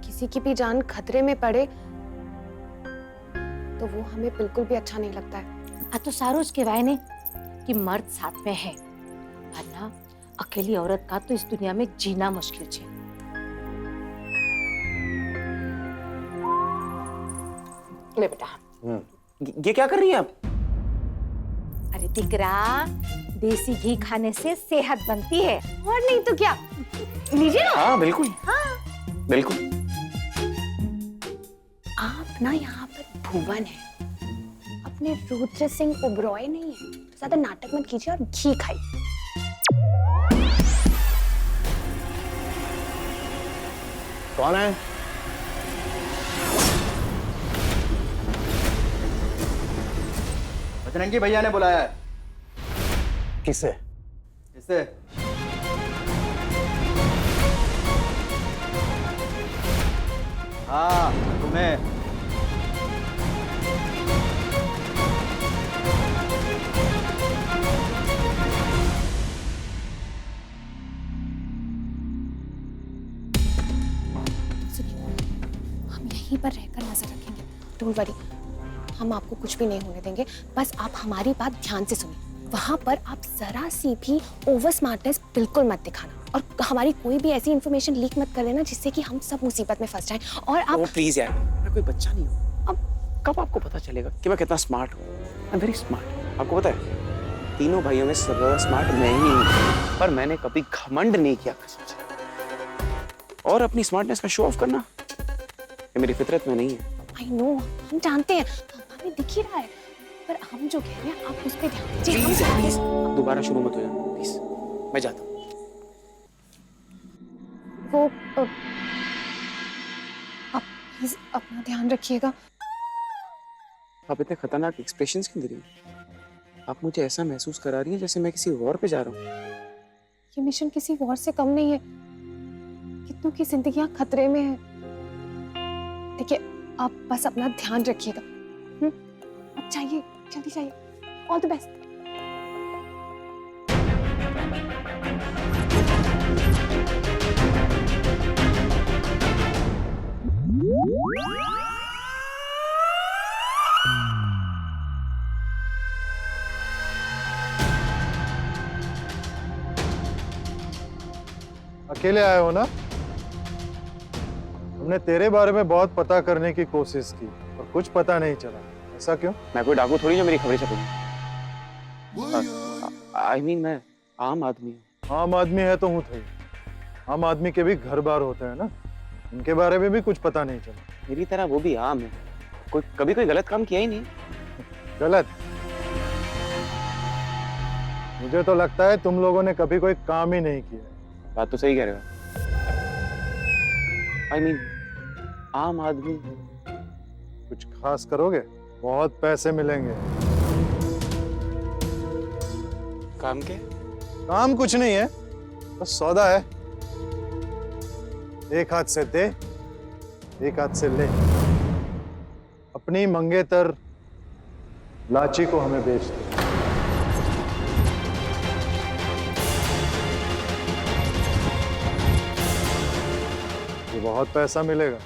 S10: किसी की भी जान खतरे में पड़े तो वो हमें बिल्कुल भी अच्छा नहीं लगता है।
S13: आ तो सारू જ કહેવાય ને कि मर्द साथ में है, वरना अकेली औरत का तो इस दुनिया में जीना मुश्किल है।
S3: ले बेटा।
S8: ये क्या कर रही हैं आप?
S13: अरे दिकरा, देसी घी खाने से सेहत बनती है।
S10: और नहीं तो क्या, लीजिए ना।
S8: हाँ बिल्कुल, हाँ बिल्कुल।
S10: आप ना यहाँ पर भुवन है, अपने रुद्र सिंह ओबरॉय नहीं है। ज्यादा नाटक मत कीजिए और घी खाइए।
S12: कौन है?
S9: बजरंगी भैया ने बुलाया है।
S12: किसे?
S9: किसे? हाँ तुम्हें।
S10: हम यहीं पर रहकर नजर रखेंगे, डोंट वरी। हम आपको कुछ भी नहीं होने देंगे, बस आप हमारी बात ध्यान से सुनिए। वहां पर आप जरा सी भी ओवर स्मार्टनेस बिल्कुल मत दिखाना, और हमारी कोई भी ऐसी इन्फॉर्मेशन लीक मत कर देना जिससे कि हम सब मुसीबत में फंस जाएं। और आप
S8: प्लीज यार, मैं कोई बच्चा नहीं हूँ। अब कब आपको पता चलेगा कि मैं कितना स्मार्ट हूँ? I am very smart. आपको पता है, तीनों भाइयों में सबसे ज्यादा स्मार्ट मैं ही हूँ, पर मैंने कभी घमंड नहीं किया कसम से। और अपनी स्मार्टनेस का शो ऑफ करना ये मेरी फितरत में नहीं है।
S10: आई नो, हम जानते हैं, हमें दिख ही रहा है, पर हम जो कह रहे हैं आप उस पर ध्यान दीजिए।
S8: प्लीज दोबारा शुरू मत हो जाना प्लीज, मैं जाता हूँ।
S10: वो आप प्लीज अपना ध्यान रखिएगा।
S8: आप इतने खतरनाक एक्सप्रेशंस क्यों दे रही हैं? आप मुझे ऐसा महसूस करा रही हैं जैसे मैं किसी वॉर पे जा रहा हूँ।
S10: ये मिशन किसी वॉर से कम नहीं है, कितनों की जिंदगियां खतरे में है। देखिए, आप बस अपना ध्यान रखिएगा। अब चाहिए, जल्दी चाहिए। All the best.
S14: अकेले आए हो ना? हमने तेरे बारे में बहुत पता करने की कोशिश की और कुछ पता नहीं चला। ऐसा क्यों?
S8: मैं कोई डाकू थोड़ी जो मेरी खबरें छपूंगी। आई मीन मैं आम आदमी हूँ।
S14: आम आदमी है तो हूँ थे। आम आदमी के भी घर बार होते हैं ना, इनके बारे में भी कुछ पता नहीं चला।
S8: मेरी तरह वो भी आम है, कभी कोई गलत काम किया ही नहीं।
S14: गलत? मुझे तो लगता है तुम लोगों ने कभी कोई काम ही नहीं किया।
S8: बात तो सही कह रहे हो। आई मीन आम आदमी।
S14: कुछ खास करोगे? बहुत पैसे मिलेंगे।
S8: काम के?
S14: काम कुछ नहीं है, बस सौदा है। एक हाथ से दे, एक हाथ से ले। अपनी मंगेतर लाची को हमें बेच दे। ये बहुत पैसा मिलेगा।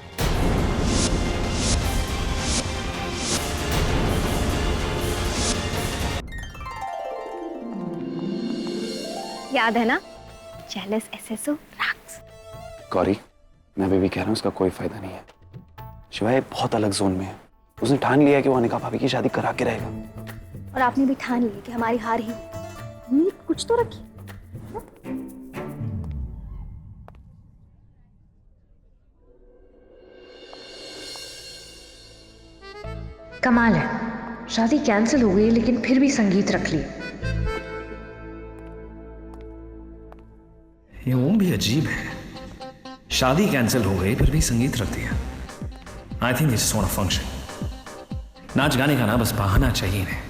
S7: याद है ना, जेलस एसएसओ रैक्स।
S2: गौरी, मैं अभी भी कह रहा हूँ उसका कोई फायदा नहीं है। शिवाय बहुत अलग जोन में है। उसने ठान लिया कि वो अनिका भाभी की शादी करा के रहेगा।
S7: और आपने भी ठान लिया कि हमारी हार ही उम्मीद कुछ तो रखी।
S11: कमाल है, शादी कैंसिल हो गई लेकिन फिर भी संगीत रख ली।
S6: ये ओम भी अजीब है, शादी कैंसिल हो गई फिर भी संगीत रख दिया। I think it's not a function. नाच गाने का ना बस बहाना चाहिए इन्हें।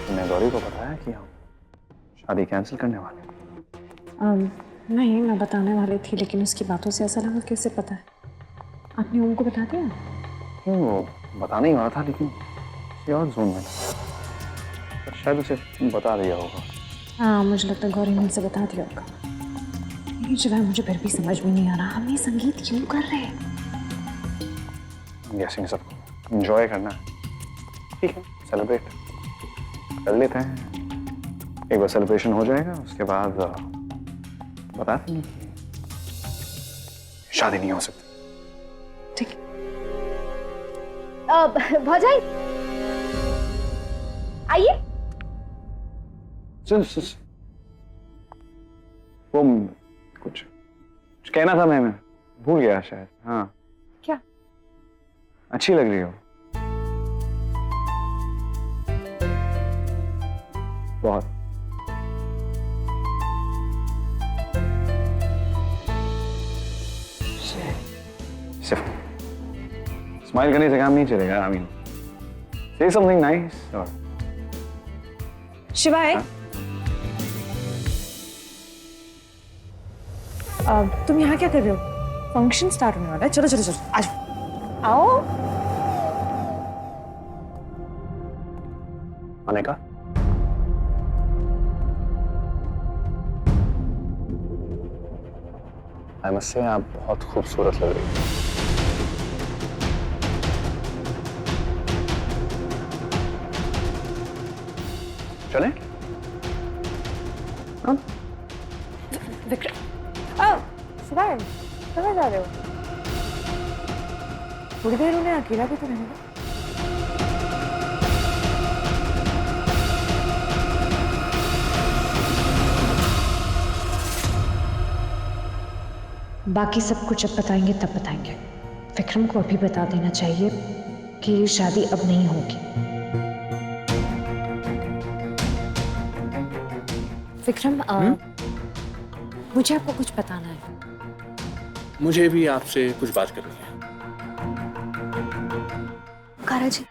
S2: तुमने गौरी को बताया कि हम शादी कैंसिल करने वाले हैं?
S3: नहीं, मैं बताने वाली थी लेकिन उसकी बातों से ऐसा लगा कि उसे पता है। आपने ओम को बता दिया?
S2: नहीं, वो बताना ही वाला था लेकिन किसी और जोन में था। पर शायद उसे बता दिया होगा।
S3: हाँ, मुझे लगता है गौरी ने उसे बता दिया होगा। लेकिन शिवाय, मुझे फिर भी समझ में नहीं आ रहा, हम ये संगीत क्यों कर रहे हैं?
S2: गेसिंग सबको एंजॉय करना है। ठीक है, सेलिब्रेट कर लेते हैं। एक बार सेलिब्रेशन हो जाएगा उसके बाद बताते हैं कि शादी नहीं हो सकती।
S3: ठीक।
S7: भौजाई आइए।
S2: सुन वो कुछ कहना था, मैं भूल गया शायद। हाँ,
S3: क्या?
S2: अच्छी लग रही हो बहुत। सिर्फ स्माइल करने से काम नहीं चलेगा। आई मीन से समथिंग नाइस। और
S3: शिवाय, तुम यहाँ क्या कर रहे हो? फंक्शन स्टार्ट होने वाला है। चलो चलो चलो, आज आओ।
S2: अनिका, आई मस्ट से आप बहुत खूबसूरत लग रही हैं। चले? हाँ?
S3: शिवाय, कहाँ जा रहे हो? थोड़ी देर उन्हें अकेला भी तो रहने दो।
S11: बाकी सब कुछ जब बताएंगे तब बताएंगे। विक्रम को अभी बता देना चाहिए कि ये शादी अब नहीं होगी।
S3: विक्रम, मुझे आपको कुछ बताना है।
S6: मुझे भी आपसे कुछ बात करनी है।
S7: कारा जी,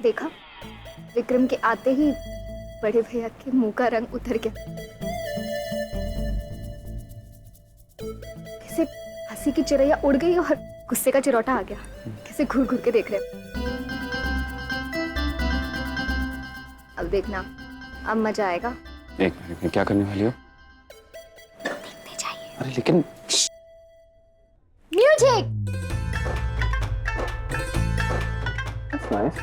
S7: देखा, विक्रम के आते ही बड़े भैया के मुंह का रंग उतर गया। कैसे हंसी की चिरैया उड़ गई और गुस्से का चिरौटा आ गया। कैसे घूर घूर के देख रहे। अब देखना, अब मजा आएगा।
S2: एक मिनट में क्या करने वाली हो?
S7: देखते जाइए।
S2: अरे लेकिन
S7: म्यूजिक।
S2: नाइस।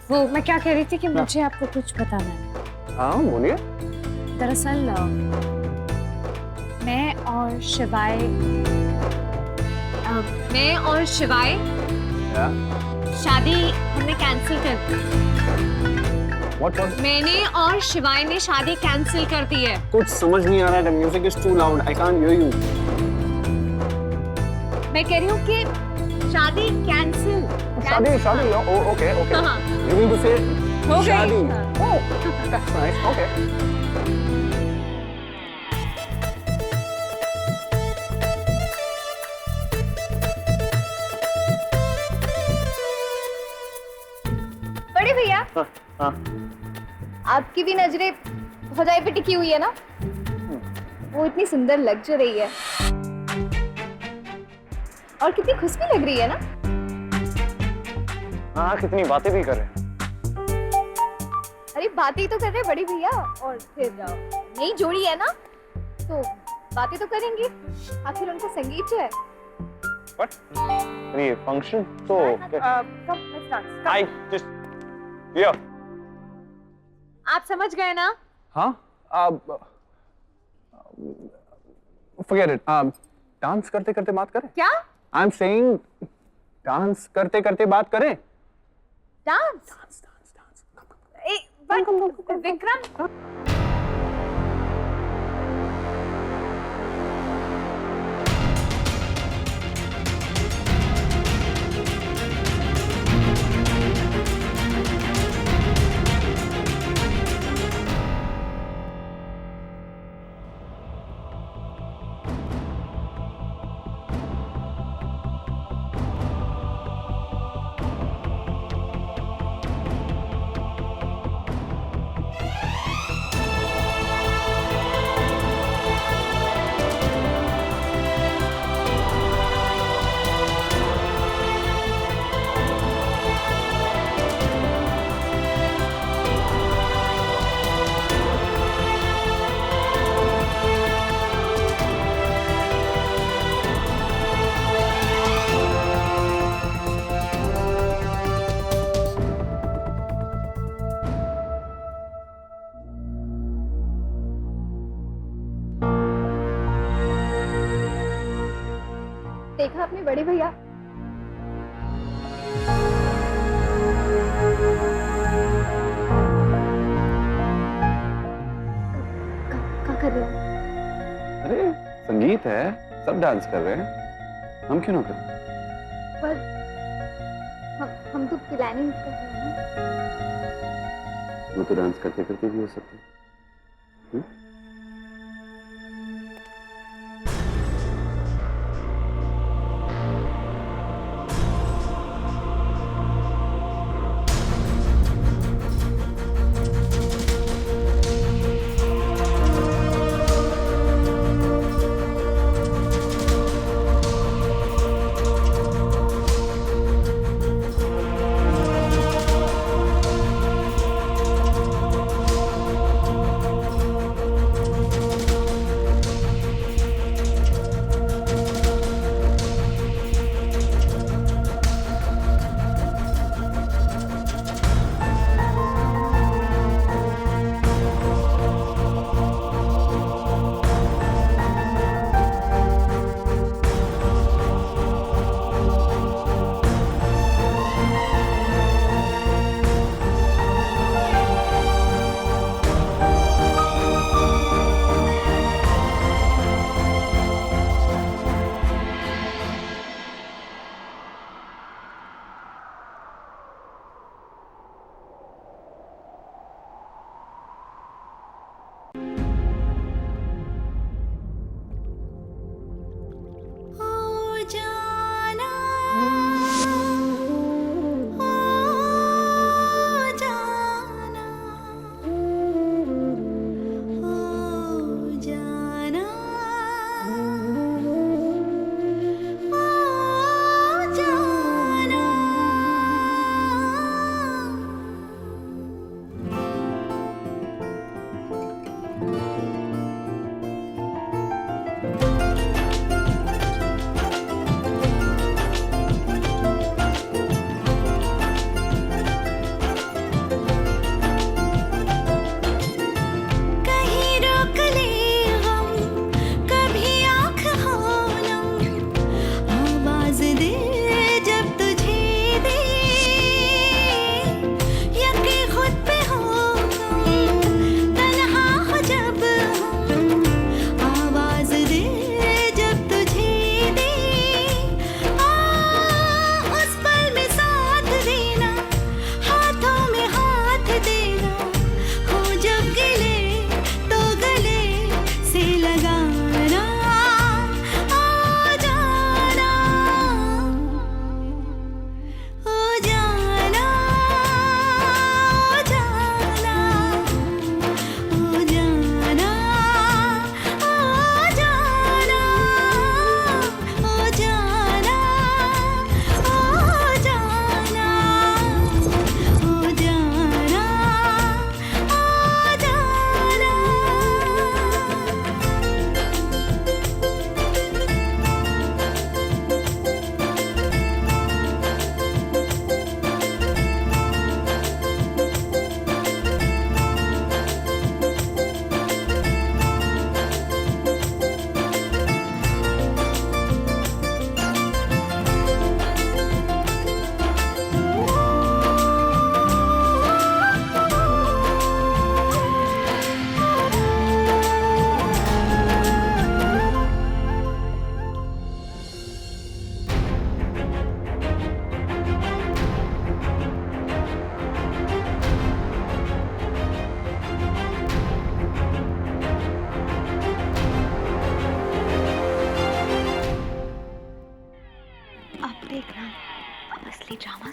S3: वो मैं क्या कह रही थी कि मुझे आपको कुछ बताना है।
S2: हाँ, बोलिए।
S3: दरअसल मैं और शिवाय शादी हमने कैंसिल कर दी।
S2: What?
S3: मैंने और शिवाय ने शादी कैंसिल कर दी है।
S2: कुछ समझ नहीं आ रहा है। The music is too loud. I can't hear you.
S3: मैं कह रही हूँ कि शादी कैंसिल
S6: शादी शादी okay okay you mean to say शादी ओह दैट्स नाइस ओके
S4: बड़े भैया
S2: हाँ
S4: आपकी भी नजरें भौजाई पे टिकी हुई है ना? वो इतनी सुंदर लग जो रही है और कितनी खुश भी लग रही है ना?
S2: हाँ कितनी बातें भी कर रहे हैं।
S4: अरे बातें ही तो कर रहे हैं बड़े भैया, और फिर नई जोड़ी है ना तो बातें तो करेंगे, आखिर उनका संगीत जो है।
S2: ये फंक्शन तो आई जस्ट या
S3: आप समझ गए ना?
S6: हाँ forget it डांस करते करते बात करें
S3: क्या?
S6: आई एम सेइंग डांस करते करते बात करें
S3: डांस विक्रम
S4: देखा आपने बड़े भैया? क्या कर रहे हो?
S6: अरे संगीत है सब डांस कर रहे हैं हम क्यों ना करें
S4: पर हम तो प्लानिंग कर रहे हैं ना।
S6: वो तो डांस करते करते भी हो सकते हैं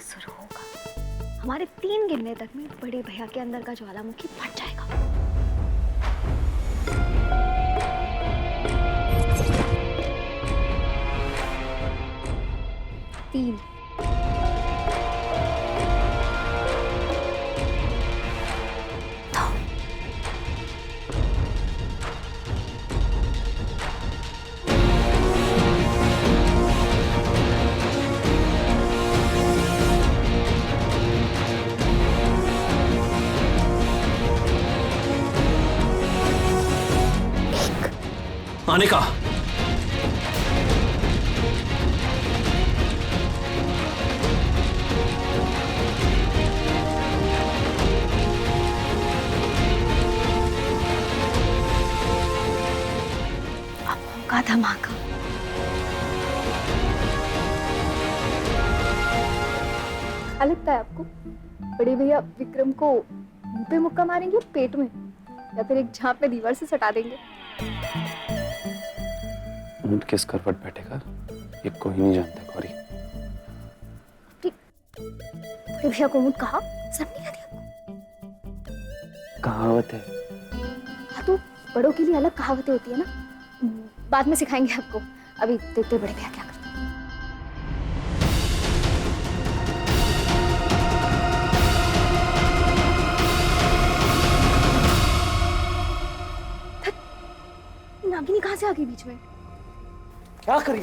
S7: शुरू होगा। हमारे 3 गिनने तक में बड़े भैया के अंदर का ज्वालामुखी फट जाएगा। तीन,
S2: अनिका,
S7: का धमाका। क्या लगता है आपको, बड़े भैया विक्रम को मुंह पे मुक्का मारेंगे पेट में, या फिर एक झांप में दीवार से सटा देंगे?
S2: ऊंट किस करवट बैठेगा ये कोई नहीं जानता गौरी।
S7: बड़े भैया को ऊंट कहा, सब नहीं याद आपको?
S2: कहावत है।
S7: हाँ तो बड़ों के लिए अलग कहावतें होती है ना, बाद में सिखाएंगे आपको। अभी देखते बड़े भैया क्या करते हैं। नागिनी कहाँ से आ गई बीच में?
S2: क्या करिए?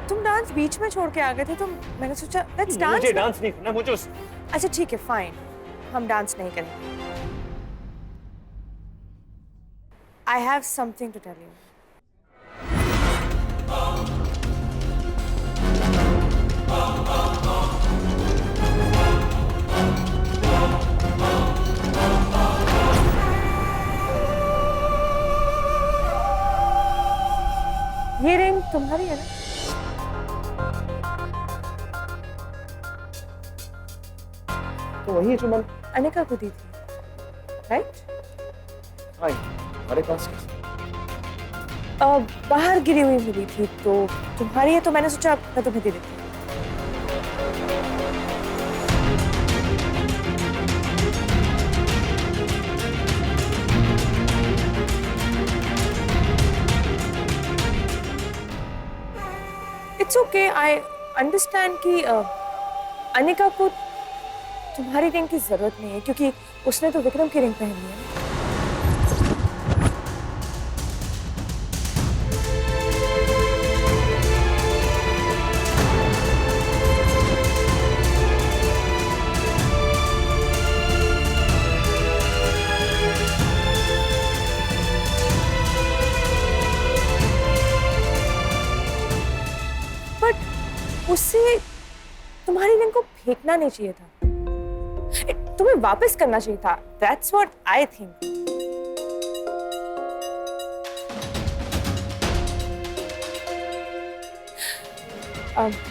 S3: तुम डांस बीच में छोड़ के आ गए थे, तो मैंने सोचा लेट्स डांस।
S2: मुझे डांस नहीं करना, मुझे
S3: अच्छा ठीक है, फाइन, हम डांस नहीं करेंगे। I have something to tell you. ये रिंग तुम्हारी है ना?
S2: तो वही है जो मैंने
S3: अनिका को दी थी, राइट?
S2: हाय, हमारे पास
S3: बाहर गिरी हुई मिली थी, तो तुम्हारी है, तो मैंने सोचा मैं तुम्हें दे देती हूँ। इट्स ओके, आई अंडरस्टैंड कि अनिका को तुम्हारी रिंग की जरूरत नहीं है, क्योंकि उसने तो विक्रम की रिंग पहनी है। उससे तुम्हारी रिंग को फेंकना नहीं चाहिए था, तुम्हें वापस करना चाहिए था। That's what I think.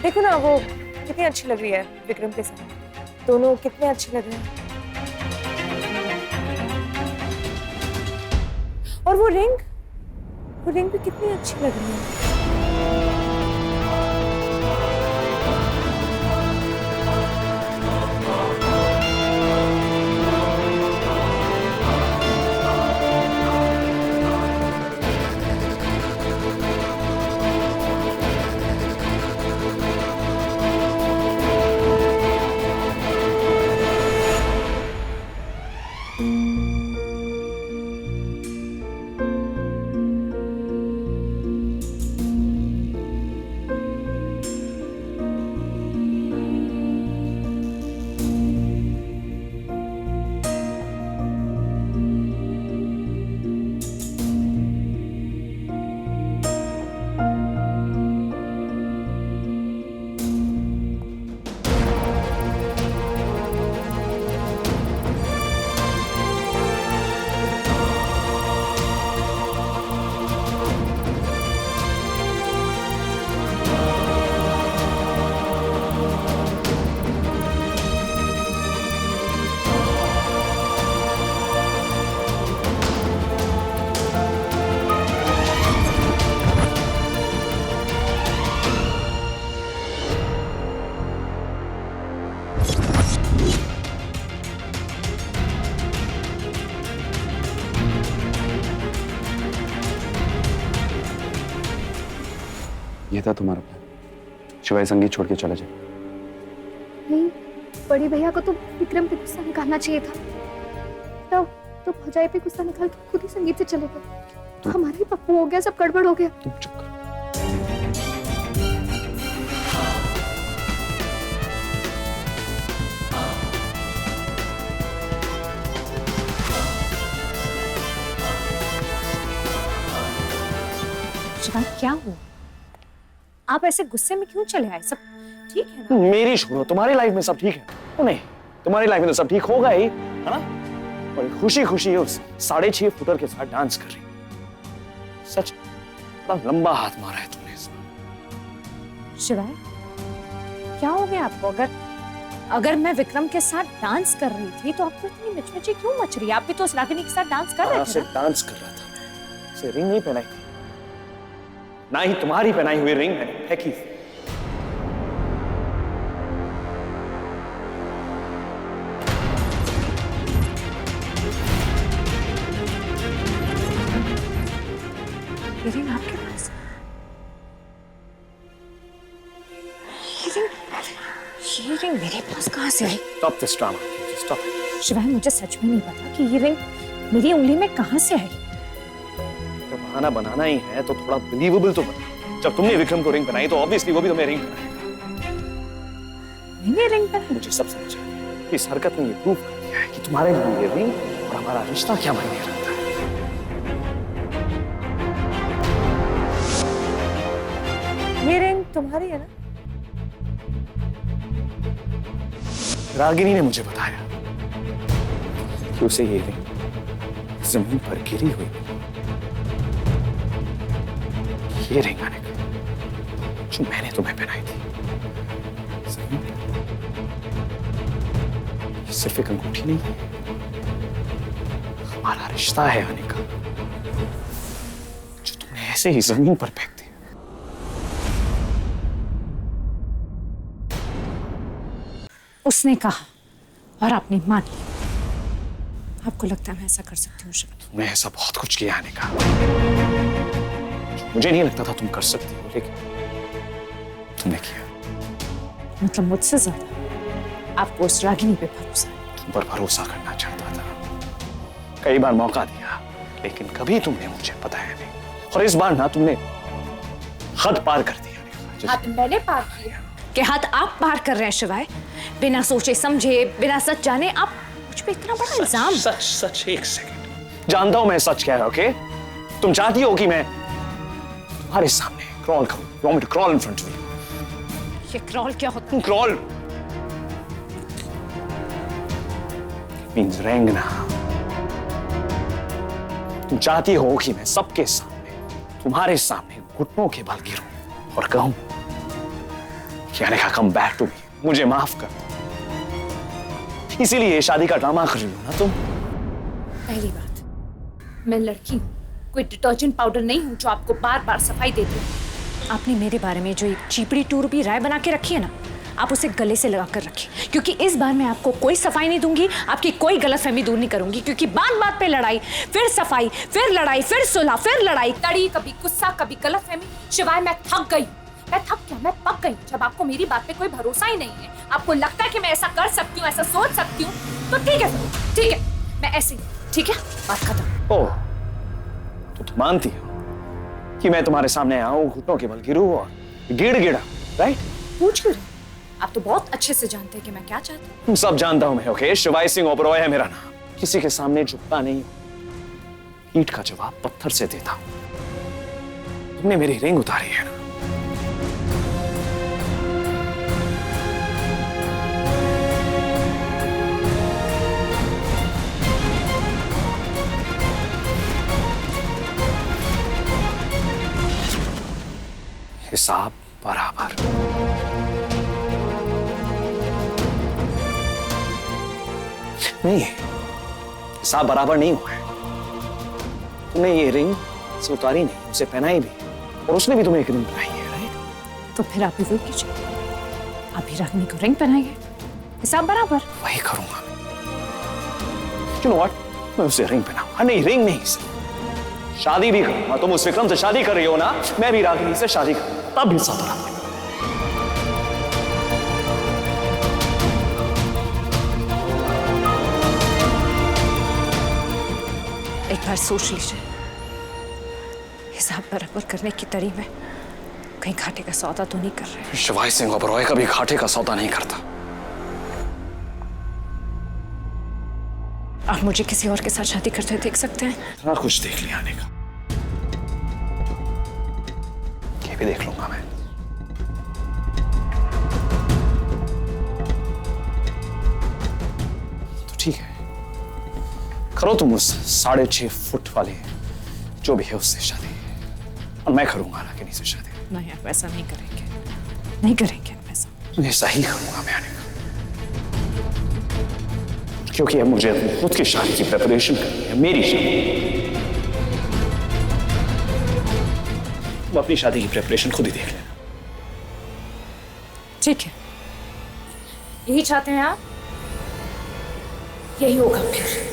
S3: देखो ना, वो कितनी अच्छी लग रही है विक्रम के साथ, दोनों कितने अच्छे लग रहे हैं। और वो रिंग भी कितनी अच्छी लग रही है।
S2: ये था तुम्हारा प्लान, शिवाय संगीत छोड़ के चले जाए।
S7: नहीं, बड़ी भैया को तो विक्रम पे गुस्सा निकालना चाहिए था। तो भौजाई पे गुस्सा निकाल के खुद ही संगीत से चले गए। हमारा ही पप्पू हो गया, सब गड़बड़ हो गया।
S2: तुम चुप करो।
S13: शिवा, क्या हुआ? आप ऐसे गुस्से में क्यों चले आए? सब ठीक है ना?
S2: मेरी छोड़ो, तुम्हारी लाइफ में सब ठीक है? ओ नहीं, तुम्हारी लाइफ में तो सब ठीक होगा ही, है ना? और खुशी खुशी उस 6.5 फुटर के साथ डांस कर रही। सच बड़ा लंबा हाथ मारा है तुमने इस बार।
S13: शिवाय, क्या हो गया आपको? अगर मैं विक्रम के साथ डांस कर रही थी तो आपको इतनी मिचमिची क्यों मच रही है? आप भी तो उस रागिनी के साथ डांस कर रहे थे ना?
S2: डांस कर रहा था, उसे रिंग नहीं पहनाई थी, ना ही तुम्हारी पहनाई हुई रिंग मैंने फेंकी थी।
S13: ये रिंग आपके पास? ये रिंग मेरे पास कहाँ से आई?
S2: Stop this drama, stop it.
S13: शिवाय, मुझे सच में नहीं पता कि ये रिंग मेरी उंगली में कहाँ से आई।
S2: जब बहाना बनाना ही है तो थोड़ा बिलीवेबल तो बना। जब तुमने विक्रम को रिंग पहनाई तो ऑब्वियसली वो भी तुम्हें रिंग पहनाएगा।
S13: मैंने रिंग पहनाई?
S2: मुझे सब समझ आया। इस हरकत ने ये प्रूव कर दिया है कि तुम्हारे लिए ये रिंग और हमारा रिश्ता क्या मायने रखता है।
S13: ये रिंग तुम्हारी है ना?
S2: रागिनी ने मुझे बताया कि उसे ये रिंग जमीन पर गिरी हुई, ये रिंग आने का जो मैंने तुम्हें पहनाई थी जमीन पर। ये सिर्फ एक अंगूठी नहीं है, हमारा रिश्ता है आने का, जो तुमने ऐसे ही जमीन पर फेंक दिया।
S13: उसने कहा और आपने मान लिया। आपको लगता है मैं ऐसा कर सकती हूँ शिवा?
S2: तुमने ऐसा बहुत कुछ किया आने का, मुझे नहीं लगता था तुम कर सकती हो, लेकिन तुमने किया।
S13: मतलब मुझसे ज्यादा आपको उस रागिनी पे भरोसा है?
S2: तुम पर भरोसा करना चाहता था, कई बार मौका दिया, लेकिन कभी तुमने मुझे बताया नहीं। और इस बार ना तुमने हद पार कर दिया।
S13: हाथ मैंने पार किया? कि हाथ आप पार कर रहे हैं शिवाय? बिना सोचे समझे, बिना सच जाने आप मुझ पे इतना बड़ा इल्जाम।
S2: सच सच, एक सेकंड, जानता हूं मैं सच क्या है, ओके? तुम चाहती हो कि मैं तुम्हारे सामने क्रॉल करूं। You want me to crawl in front of you?
S13: ये क्रॉल क्या होता है?
S2: Crawl means रेंगना। तुम चाहती हो कि मैं सबके सामने, तुम्हारे सामने घुटनों के बल गिरूं और कहूं कि अनेका कम बैक टू मी, मुझे माफ कर। इसीलिए शादी का ड्रामा कर रही हो ना तुम?
S13: पहली बात, मैं लड़की हूँ, कोई डिटर्जेंट पाउडर नहीं हूँ जो आपको बार बार सफाई देती हूँ। आपने मेरे बारे में जो एक चीपड़ी टूर भी राय बना के रखी है ना, आप उसे गले से लगा कर रखिए, क्योंकि इस बार मैं आपको कोई सफाई नहीं दूंगी, आपकी कोई गलतफहमी दूर नहीं करूंगी, क्योंकि बात बात पे लड़ाई, फिर सफाई, फिर लड़ाई, फिर सुलह, फिर लड़ाई, कड़ी, कभी गुस्सा, कभी गलतफहमी। शिवाय, मैं थक गई। मैं थक क्या, मैं पक गई। जब आपको मेरी बात पे कोई भरोसा ही नहीं है, आपको लगता है कि मैं ऐसा कर सकती हूँ, ऐसा सोच सकती हूँ, तो ठीक है, ठीक है, मैं ऐसे ही, ठीक है, बात खत्म।
S2: ओह, तो तुम मानती हो कि मैं तुम्हारे सामने आऊं, घुटनों के बल गिरूं और गिड़ा, राइट?
S13: पूछ क्यों रहे? आप तो बहुत अच्छे से जानते हैं कि मैं क्या चाहती हूँ।
S2: सब जानता हूं मैं, ओके? शिवाय सिंह ओबरॉय है मेरा नाम। किसी के सामने झुकता नहीं, ईंट का जवाब पत्थर से देता हूं। तुमने मेरी रिंग उतारी है ना, हिसाब बराबर। नहीं, हिसाब बराबर नहीं हुआ है। तुमने ये रिंग से उतारी नहीं, उसे पहनाई भी, और उसने भी तुम्हें एक रिंग पहनाई है, राइट?
S13: तो फिर आप भी वही कीजिए, आप भी रागिनी को रिंग पहनाइए। हिसाब बराबर।
S2: वही करूंगा। You know what? मैं उसे रिंग पहनाऊंगा। नहीं, रिंग नहीं, शादी भी करूंगा। तुम उस विक्रम से शादी कर रही हो ना, मैं भी रागिनी से शादी करूंगा, तब हिस्सा बराबर।
S13: एक बार सोच लीजिए, हिसाब बराबर करने की तरी में कहीं घाटे का सौदा तो नहीं कर रहे।
S2: शिवाय सिंह ओबरॉय कभी घाटे का सौदा नहीं करता।
S13: आप मुझे किसी और के साथ शादी करते हुए देख सकते हैं?
S2: इतना कुछ देख लिया आने का, ये भी देख लूंगा मैं। तो ठीक है, करो तुम उस 6.5 फुट वाले जो भी है उससे शादी, और मैं करूंगा रागिनी से शादी।
S13: नहीं, आप ऐसा नहीं करेंगे, नहीं करेंगे ऐसा।
S2: ऐसा ही करूंगा मैं आने का, क्योंकि अब मुझे अपनी खुद की शादी की प्रिपरेशन करनी है, मेरी शादी। तुम अपनी शादी की प्रिपरेशन खुद ही देख लेना।
S13: ठीक है, यही चाहते हैं आप, यही होगा फिर।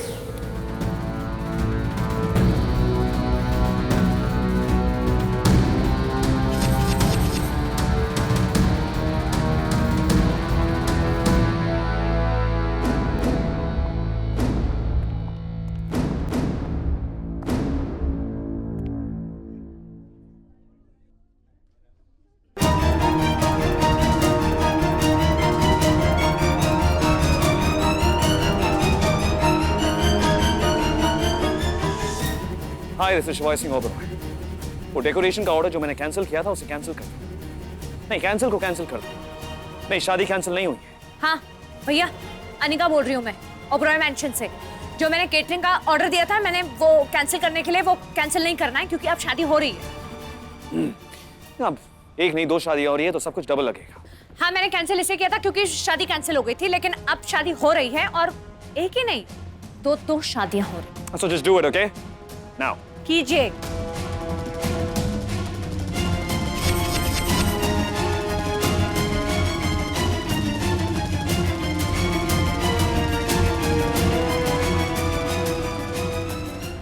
S2: हाय, दिस इज शिवाय सिंह ओबरॉय। वो डेकोरेशन का ऑर्डर जो मैंने कैंसिल किया था उसे कैंसिल कर दो। नहीं, कैंसिल को कैंसिल कर दो। नहीं, शादी कैंसिल नहीं हुई है।
S13: हाँ भैया, अनिका बोल रही हूँ मैं, ओबरॉय मैंशन से। जो मैंने केटरिंग का ऑर्डर दिया था, मैंने वो कैंसिल करने के लिए, वो कैंसिल नहीं करना है क्योंकि अब शादी हो रही है।
S2: अब एक नहीं 2 शादियां हो रही है तो सब कुछ डबल लगेगा।
S13: हाँ, मैंने कैंसिल इसलिए किया था क्योंकि शादी कैंसिल हो गई थी, लेकिन अब शादी हो रही है, और एक ही नहीं, 2 शादियां हो रही हैं।
S2: So just do it, okay? Now.
S13: कीजिए।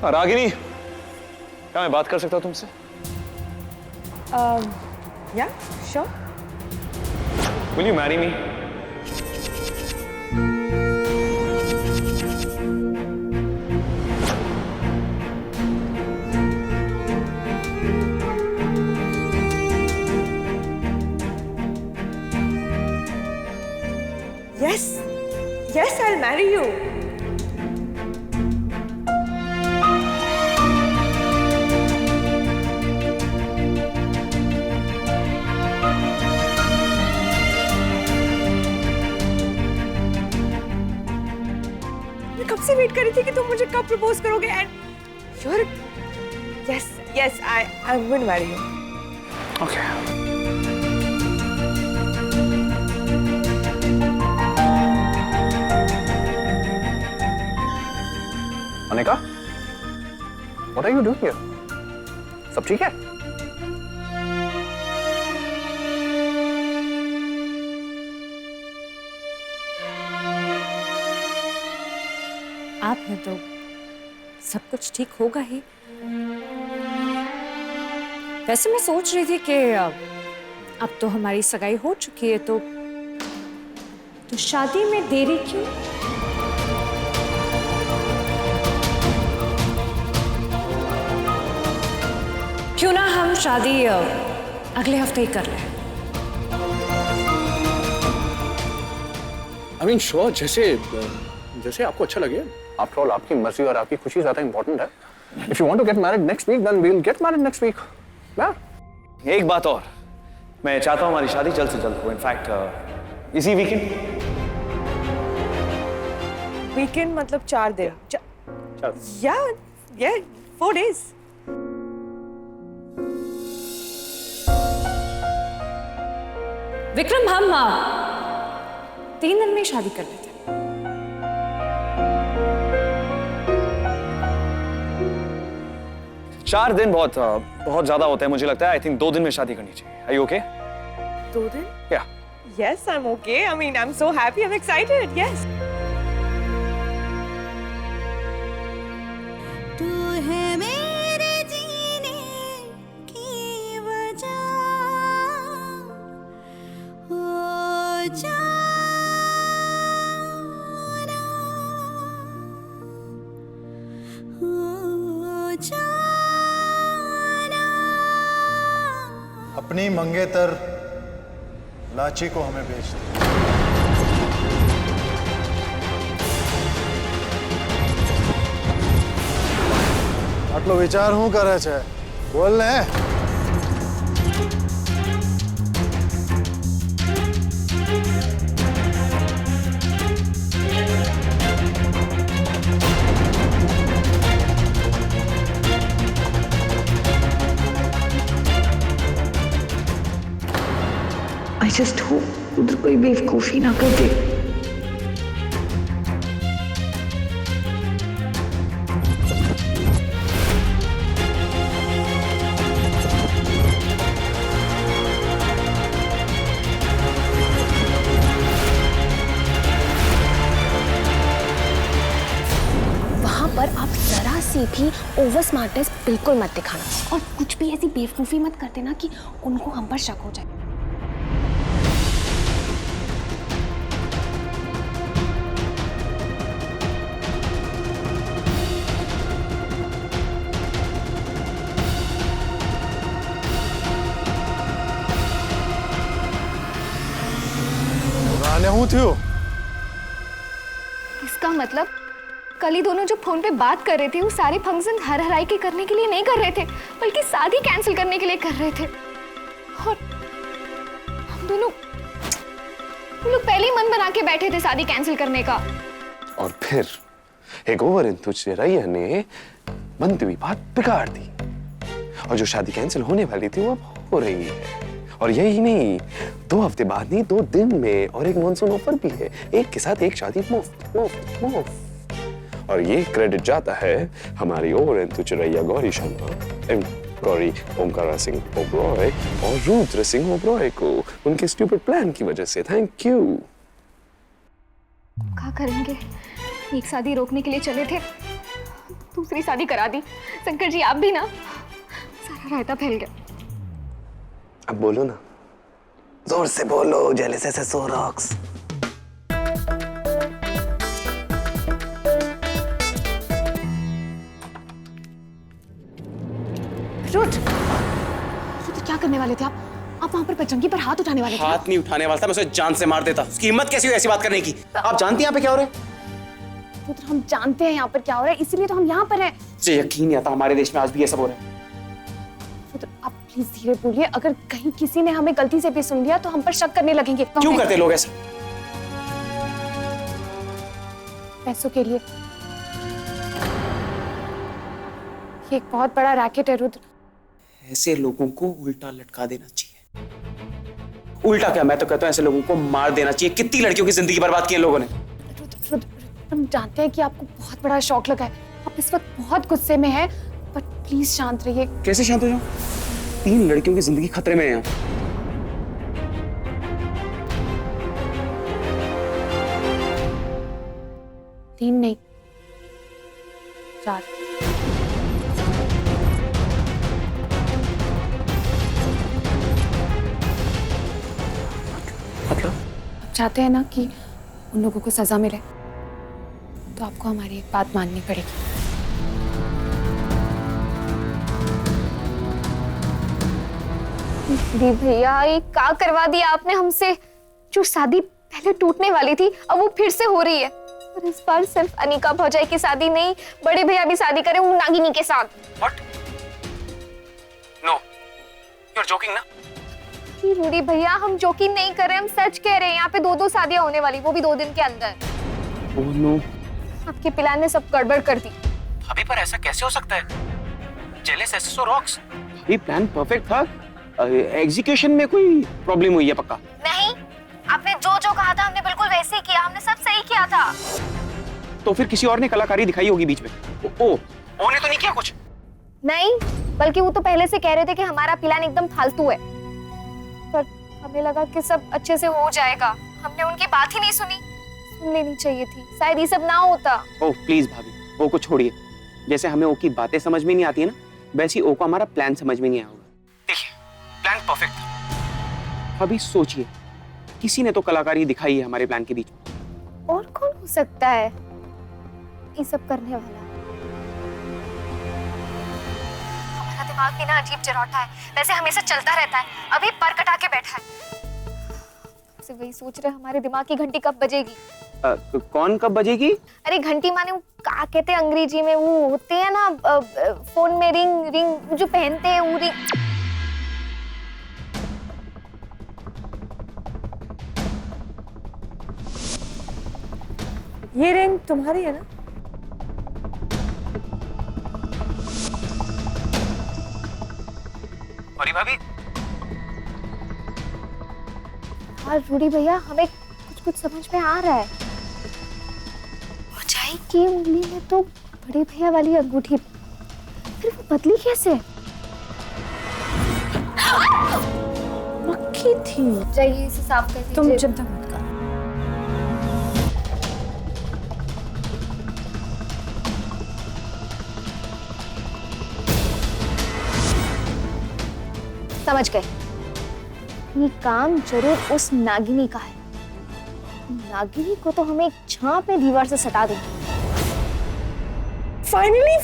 S2: रागिनी, क्या मैं बात कर सकता हूं तुमसे?
S3: या sure.
S2: Will you marry me?
S3: Yes, yes, I'll marry you. मैं कब से वेट कर रही थी कि तुम मुझे कब प्रपोज करोगे, and you're yes, I'm going to marry you.
S2: Okay. Anika, what are you doing here? सब ठीक है?
S13: आप हैं तो सब कुछ ठीक होगा ही। वैसे मैं सोच रही थी कि अब तो हमारी सगाई हो चुकी है, तो शादी में देरी क्यों? क्यों ना हम शादी अगले हफ्ते ही कर लें?
S6: I mean, sure, जैसे आपको अच्छा लगे। After all, आपकी मर्जी और आपकी खुशी ज्यादा important है। If you want to get married next week, then we'll get married next week. Yeah.
S2: एक बात और, मैं चाहता हूं हमारी शादी जल्द से जल्द हो। इनफैक्ट इसी वीकेंड।
S3: वीकेंड मतलब 4 दिन? या 4 days.
S13: विक्रम, हम 3 दिन में शादी कर लेते हैं।
S2: 4 दिन बहुत ज्यादा होता है मुझे लगता है। आई थिंक 2 दिन में शादी करनी चाहिए। Are you okay?
S3: 2 दिन?
S2: Yeah.
S3: Yes, I'm okay. I mean, I'm so happy. I'm excited. Yes.
S1: तू है मेरे जीने की वजह, ओ जाना, ओ जाना।
S14: अपनी मंगेतर लाची को हमें बेच दो। આટલો વિચાર શું કરે છે? બોલ ને.
S11: I just hope उधर कोई बेवकूफी ना कर दे।
S10: वहाँ पर आप जरा सी भी ओवर स्मार्टनेस बिल्कुल मत दिखाना और कुछ भी ऐसी बेवकूफी मत कर देना कि उनको हम पर शक हो जाए।
S14: આને શું થયું?
S10: इसका मतलब कल ही दोनों जो फोन पे बात कर रहे थे वो सारे फंक्शन हर हराई के करने के लिए नहीं कर रहे थे बल्कि शादी कैंसिल करने के लिए कर रहे थे। और हम दोनों हम लोग पहले ही मन बना के बैठे थे शादी कैंसिल करने का।
S8: और फिर एक ओवर एंथुसियास्ट ने बनती हुई बात बिगाड़ दी और जो शादी कैंसिल होने वाली थी वो अब हो रही है। और यही नहीं, 2 हफ्ते बाद नहीं 2 दिन में, और एक मॉनसून ऑफर भी है, एक के साथ एक शादी मुफ्त मुफ्त मुफ्त। और ये क्रेडिट जाता है हमारी ओवर एंथुसियास्ट गौरी शर्मा, गौरी ओमकारा सिंह ओबरॉय और रुद्र सिंह ओबरॉय को उनके स्टूपिड प्लान की वजह से। Thank you.
S10: क्या करेंगे? एक शादी रोकने के लिए चले थे, दूसरी शादी करा दी। शंकर जी आप भी ना, सारा रायता फैल गया।
S8: अब बोलो ना, जोर से बोलो। जेलिस एसएसओ रॉक्स।
S10: रुद्र क्या करने वाले थे आप? आप वहां पर बजरंगी पर हाथ उठाने वाले थे?
S8: हाथ नहीं उठाने वाला था, मैं उसे जान से मार देता। उसकी हिम्मत कैसी हुई ऐसी बात करने की? आप जानती हैं यहाँ पे क्या हो रहा है?
S10: रुद्र हम जानते हैं यहाँ पर क्या हो रहा है, इसीलिए तो हम यहाँ पर हैं।
S8: मुझे यकीन नहीं आता हमारे देश में आज भी ये सब हो रहा है।
S10: रुद्र आप प्लीज धीरे बोलिए, अगर कहीं किसी ने हमें गलती से भी सुन लिया तो हम पर शक करने लगेंगे।
S8: क्यों करते लोग ऐसा?
S10: पैसों के लिए। ये एक बहुत बड़ा रैकेट है रुद्र।
S8: ऐसे लोगों को उल्टा लटका देना चाहिए। उल्टा क्या, मैं तो कहता हूँ ऐसे लोगों को मार देना चाहिए। कितनी लड़कियों की जिंदगी बर्बाद की है लोगों ने।
S10: रुद्र हम जानते हैं कि आपको बहुत बड़ा शौक लगा है, आप इस वक्त बहुत गुस्से में हैं, पर प्लीज शांत रहिए।
S8: कैसे शांत हो जाऊं? 3 लड़कियों की जिंदगी खतरे में है।
S10: 3 नहीं 4।
S8: मतलब
S10: आप चाहते हैं ना कि उन लोगों को सजा मिले, तो आपको हमारी एक बात माननी पड़ेगी। दी भैया ये क्या करवा दिया आपने हमसे? जो शादी पहले टूटने वाली थी अब वो फिर से हो रही है, और इस बार सिर्फ अनिका भौजाई की शादी नहीं, बड़े भैया भी शादी करे वो नागिनी के साथ।
S8: What? No, you're joking ना?
S10: रूडी भैया हम जोकिंग नहीं कर रहे, हम सच कह रहे हैं। यहाँ पे 2 शादियां होने वाली, वो भी 2 दिन के अंदर।
S8: Oh no.
S10: आपके प्लान ने सब गड़बड़ कर दी।
S8: अभी पर ऐसा कैसे हो सकता है? जेलिस एसएसओ रॉक्स। अभी प्लान परफेक्ट था, एग्जीक्यूशन में कोई प्रॉब्लम हुई है पक्का?
S10: नहीं, आपने जो जो कहा था हमने बिल्कुल वैसे ही किया, हमने सब सही किया था।
S8: तो फिर किसी और ने कलाकारी दिखाई होगी बीच में। ओ ने तो नहीं किया कुछ?
S10: नहीं, बल्कि वो तो पहले से कह रहे थे कि हमारा प्लान एकदम फालतू है, पर
S7: हमें लगा कि सब अच्छे से हो जाएगा। हमने उनकी बात ही नहीं सुनी। सुन लेनी चाहिए थी, शायद ये सब ना होता।
S8: ओह प्लीज भाभी, ओ को छोड़िए। जैसे हमें ओ की बातें समझ में नहीं आती है ना, वैसे ही ओ को हमारा प्लान समझ में नहीं आया होगा। देखिए, प्लान परफेक्ट था। अभी सोचिए, किसी ने तो कलाकारी दिखाई है हमारे प्लान के बीच में।
S7: और कौन हो सकता है ये सब करने वाला? हमारा दिमाग भी ना अजीब चिरौटा है, वैसे हमेशा चलता रहता है, अभी पर कटा के बैठा है। से वही सोच रहे हमारे दिमाग की घंटी कब बजेगी।
S8: कौन कब बजेगी?
S7: अरे घंटी माने वो क्या कहते हैं अंग्रेजी में, वो होते हैं ना फोन में रिंग जो पहनते हैं वो रिंग।
S3: ये रिंग तुम्हारी है ना?
S8: अरे भाभी,
S7: हाँ रूडी भैया, हमें कुछ समझ में आ रहा है। भौजाई की उंगली में तो बड़े भैया वाली अंगूठी, फिर वो बदली कैसे?
S3: मक्खी थी।
S7: जाइए इसे साफ कर दीजिए।
S3: तुम चिंता मत करो।
S7: समझ गए, ये काम जरूर उस नागिनी का है। नागिनी को तो हमें एक झांप में दीवार से सटा देंगे।
S3: Finally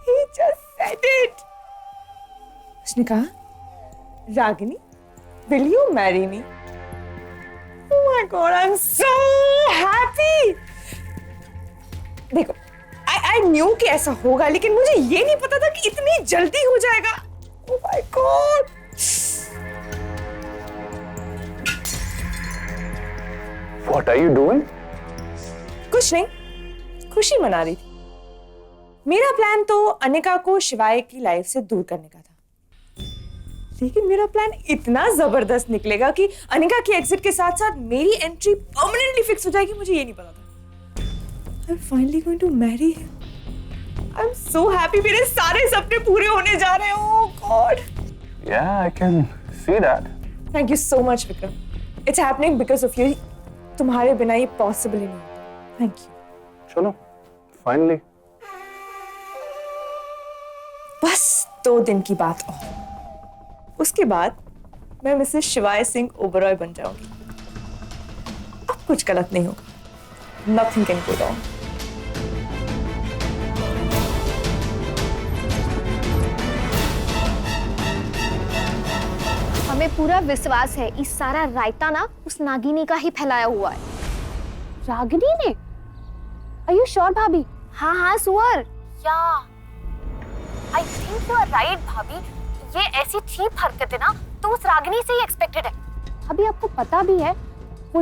S3: he just said it। उसने कहा, Ragini, will you marry me? Oh my God, I'm so happy। देखो, I knew कि ऐसा होगा, लेकिन मुझे ये नहीं पता था कि इतनी जल्दी हो जाएगा। Oh my God।
S14: What are you doing?
S3: कुछ नहीं, खुशी मना रही थी। मेरा प्लान तो अनिका को शिवाय की लाइफ से दूर करने का था, लेकिन मेरा प्लान इतना जबरदस्त निकलेगा कि अनिका की एग्जिट के साथ साथ मेरी एंट्री परमानेंटली फिक्स हो जाएगी। मुझे ये नहीं पता था। I'm finally going to marry him। I'm so happy। मेरे सारे सपने पूरे होने जा रहे हैं। Oh God।
S14: Yeah, I can see that।
S3: Thank you so much, Vikram। It's happening because of you। तुम्हारे बिना ये पॉसिबल ही नहीं होता। Thank you।
S14: चलो, finally।
S3: बस 2 दिन की बात और उसके बाद मैं मिसेस शिवाय सिंह ओबरॉय बन जाऊंगी। अब कुछ गलत नहीं होगा। Nothing can go wrong।
S7: हमें पूरा विश्वास है इस सारा रायता ना उस नागिनी का ही फैलाया हुआ है।
S10: रागिनी ने? Are you sure भाभी?
S7: हाँ सुअर।
S10: I think you are right भाभी। ये ऐसी चीप हरकतें ना तो उस रागिनी से ही एक्सपेक्टेड है। अभी आपको पता भी है वो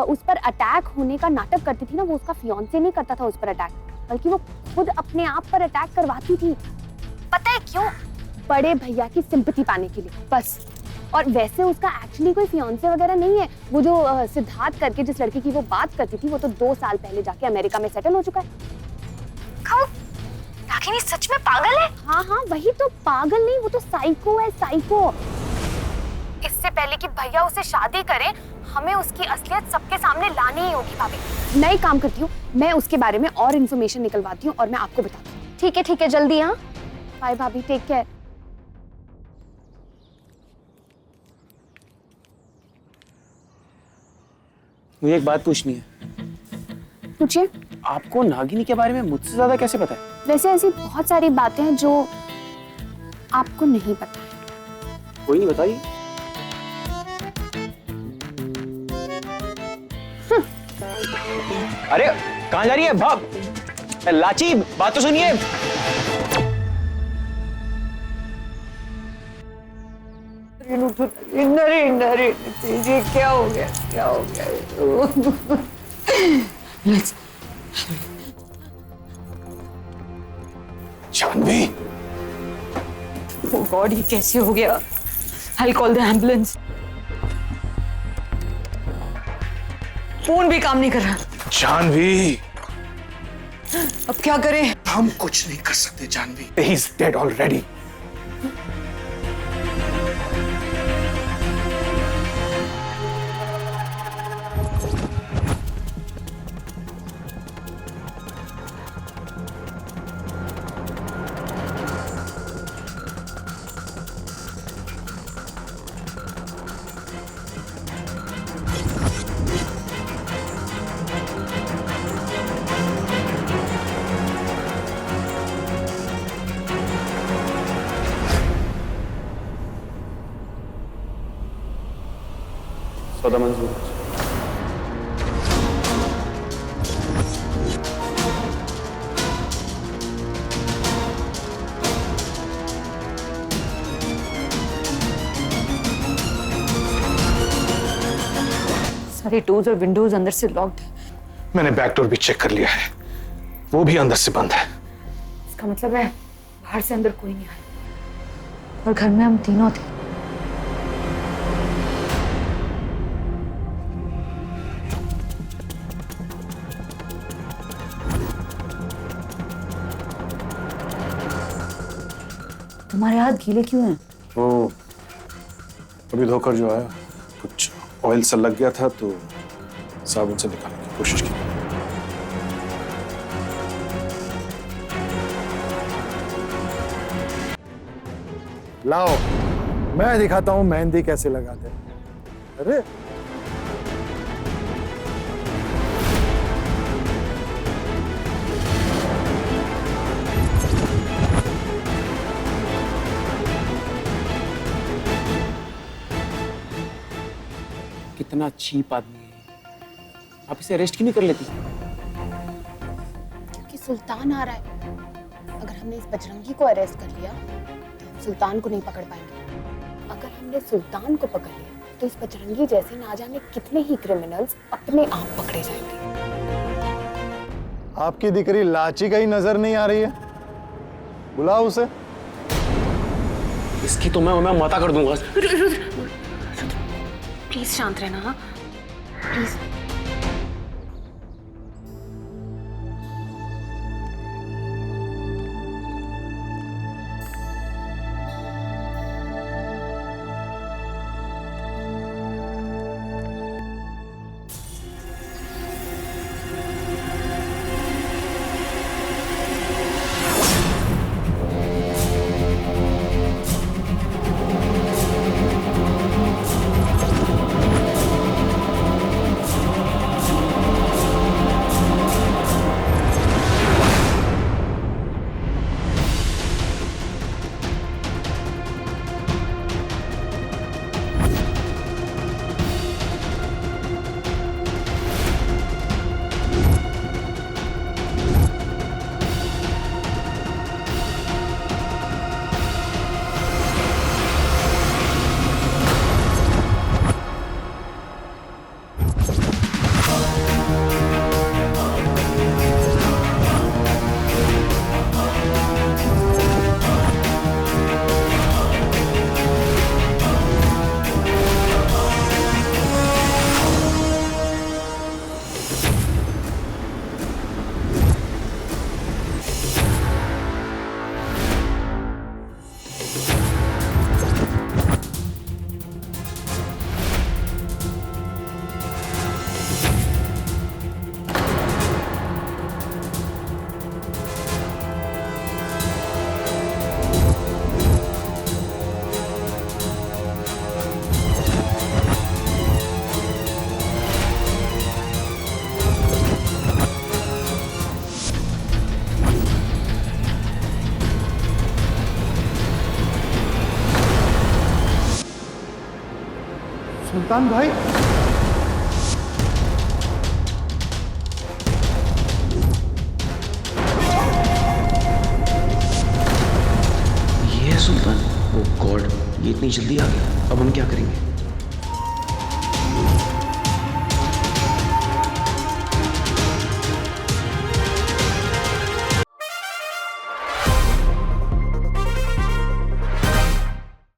S10: उस पर अटैक होने का नाटक करती थी ना, वो उसका फियांसे नहीं करता था उस पर अटैक, बल्कि वो खुद अपने आप पर अटैक करवाती थी। पता है क्यों? बड़े भैया की सिंपैथी पाने के लिए बस। और वैसे उसका एक्चुअली कोई फियांसे वगैरह नहीं है। वो जो सिद्धार्थ करके जिस लड़की की वो बात करती थी, वो तो 2 साल पहले जाके अमेरिका में सेटल हो चुका है।
S7: रागिनी सच में पागल है?
S10: हाँ वही तो, पागल नहीं, वो तो साइको है, साइको। इससे पहले कि भैया उसे शादी करें, हमें उसकी असलियत सबके सामने लानी ही होगी भाभी। मैं एक काम करती हूँ, मैं उसके बारे में और इन्फॉर्मेशन निकलवाती हूँ और मैं आपको बताती हूँ।
S7: ठीक है जल्दी। हाँ
S10: बाय भाभी, टेक केयर।
S8: मुझे एक बात पूछनी है।
S10: पूछिए।
S8: आपको नागिनी के बारे में मुझसे ज्यादा कैसे पता है?
S10: वैसे ऐसी बहुत सारी बातें हैं जो आपको नहीं पता है।
S8: कोई नहीं, बताइए। अरे कहाँ जा रही है भाग? लाची, बात तो सुनिए।
S3: नरे ये क्या हो गया?
S6: जानवी,
S3: Oh God, ये कैसे हो गया? I'll call the ambulance। Phone भी काम नहीं कर रहा।
S6: जानवी,
S3: अब क्या करें?
S6: हम कुछ नहीं कर सकते जानवी। He's dead already।
S2: सौदा मंजूर है।
S13: सारी डोर्स और विंडोज अंदर से लॉक्ड है।
S12: मैंने बैक डोर भी चेक कर लिया है, वो भी अंदर से बंद है।
S13: इसका मतलब है बाहर से अंदर कोई नहीं आया और घर में हम तीनों थे। तुम्हारे हाथ गीले क्यों हैं?
S14: वो अभी धोकर जो आया, कुछ ऑयल सा लग गया था तो साबुन से निकालने की कोशिश की। लाओ, मैं दिखाता हूं मेहंदी कैसे लगाते हैं। अरे
S8: कितना चीप आदमी है, आप इसे अरेस्ट क्यों नहीं कर लेती?
S10: क्योंकि सुल्तान आ रहा है। अगर हमने इस बजरंगी को अरेस्ट कर लिया तो हम सुल्तान को नहीं पकड़ पाएंगे। अगर हमने सुल्तान को पकड़ लिया तो इस बजरंगी जैसे ना जाने कितने ही क्रिमिनल्स अपने आप पकड़े जाएंगे।
S14: आपकी दिकरी लाची कहीं नजर नहीं आ रही है? बुलाओ उसे।
S8: इसकी तो मैं माता कर दूंगा।
S10: प्लीज शांत रहना। हाँ प्लीज।
S14: सुल्तान भाई,
S8: ये है सुल्तान। ओ गॉड, ये इतनी जल्दी आ गया। अब हम क्या करेंगे?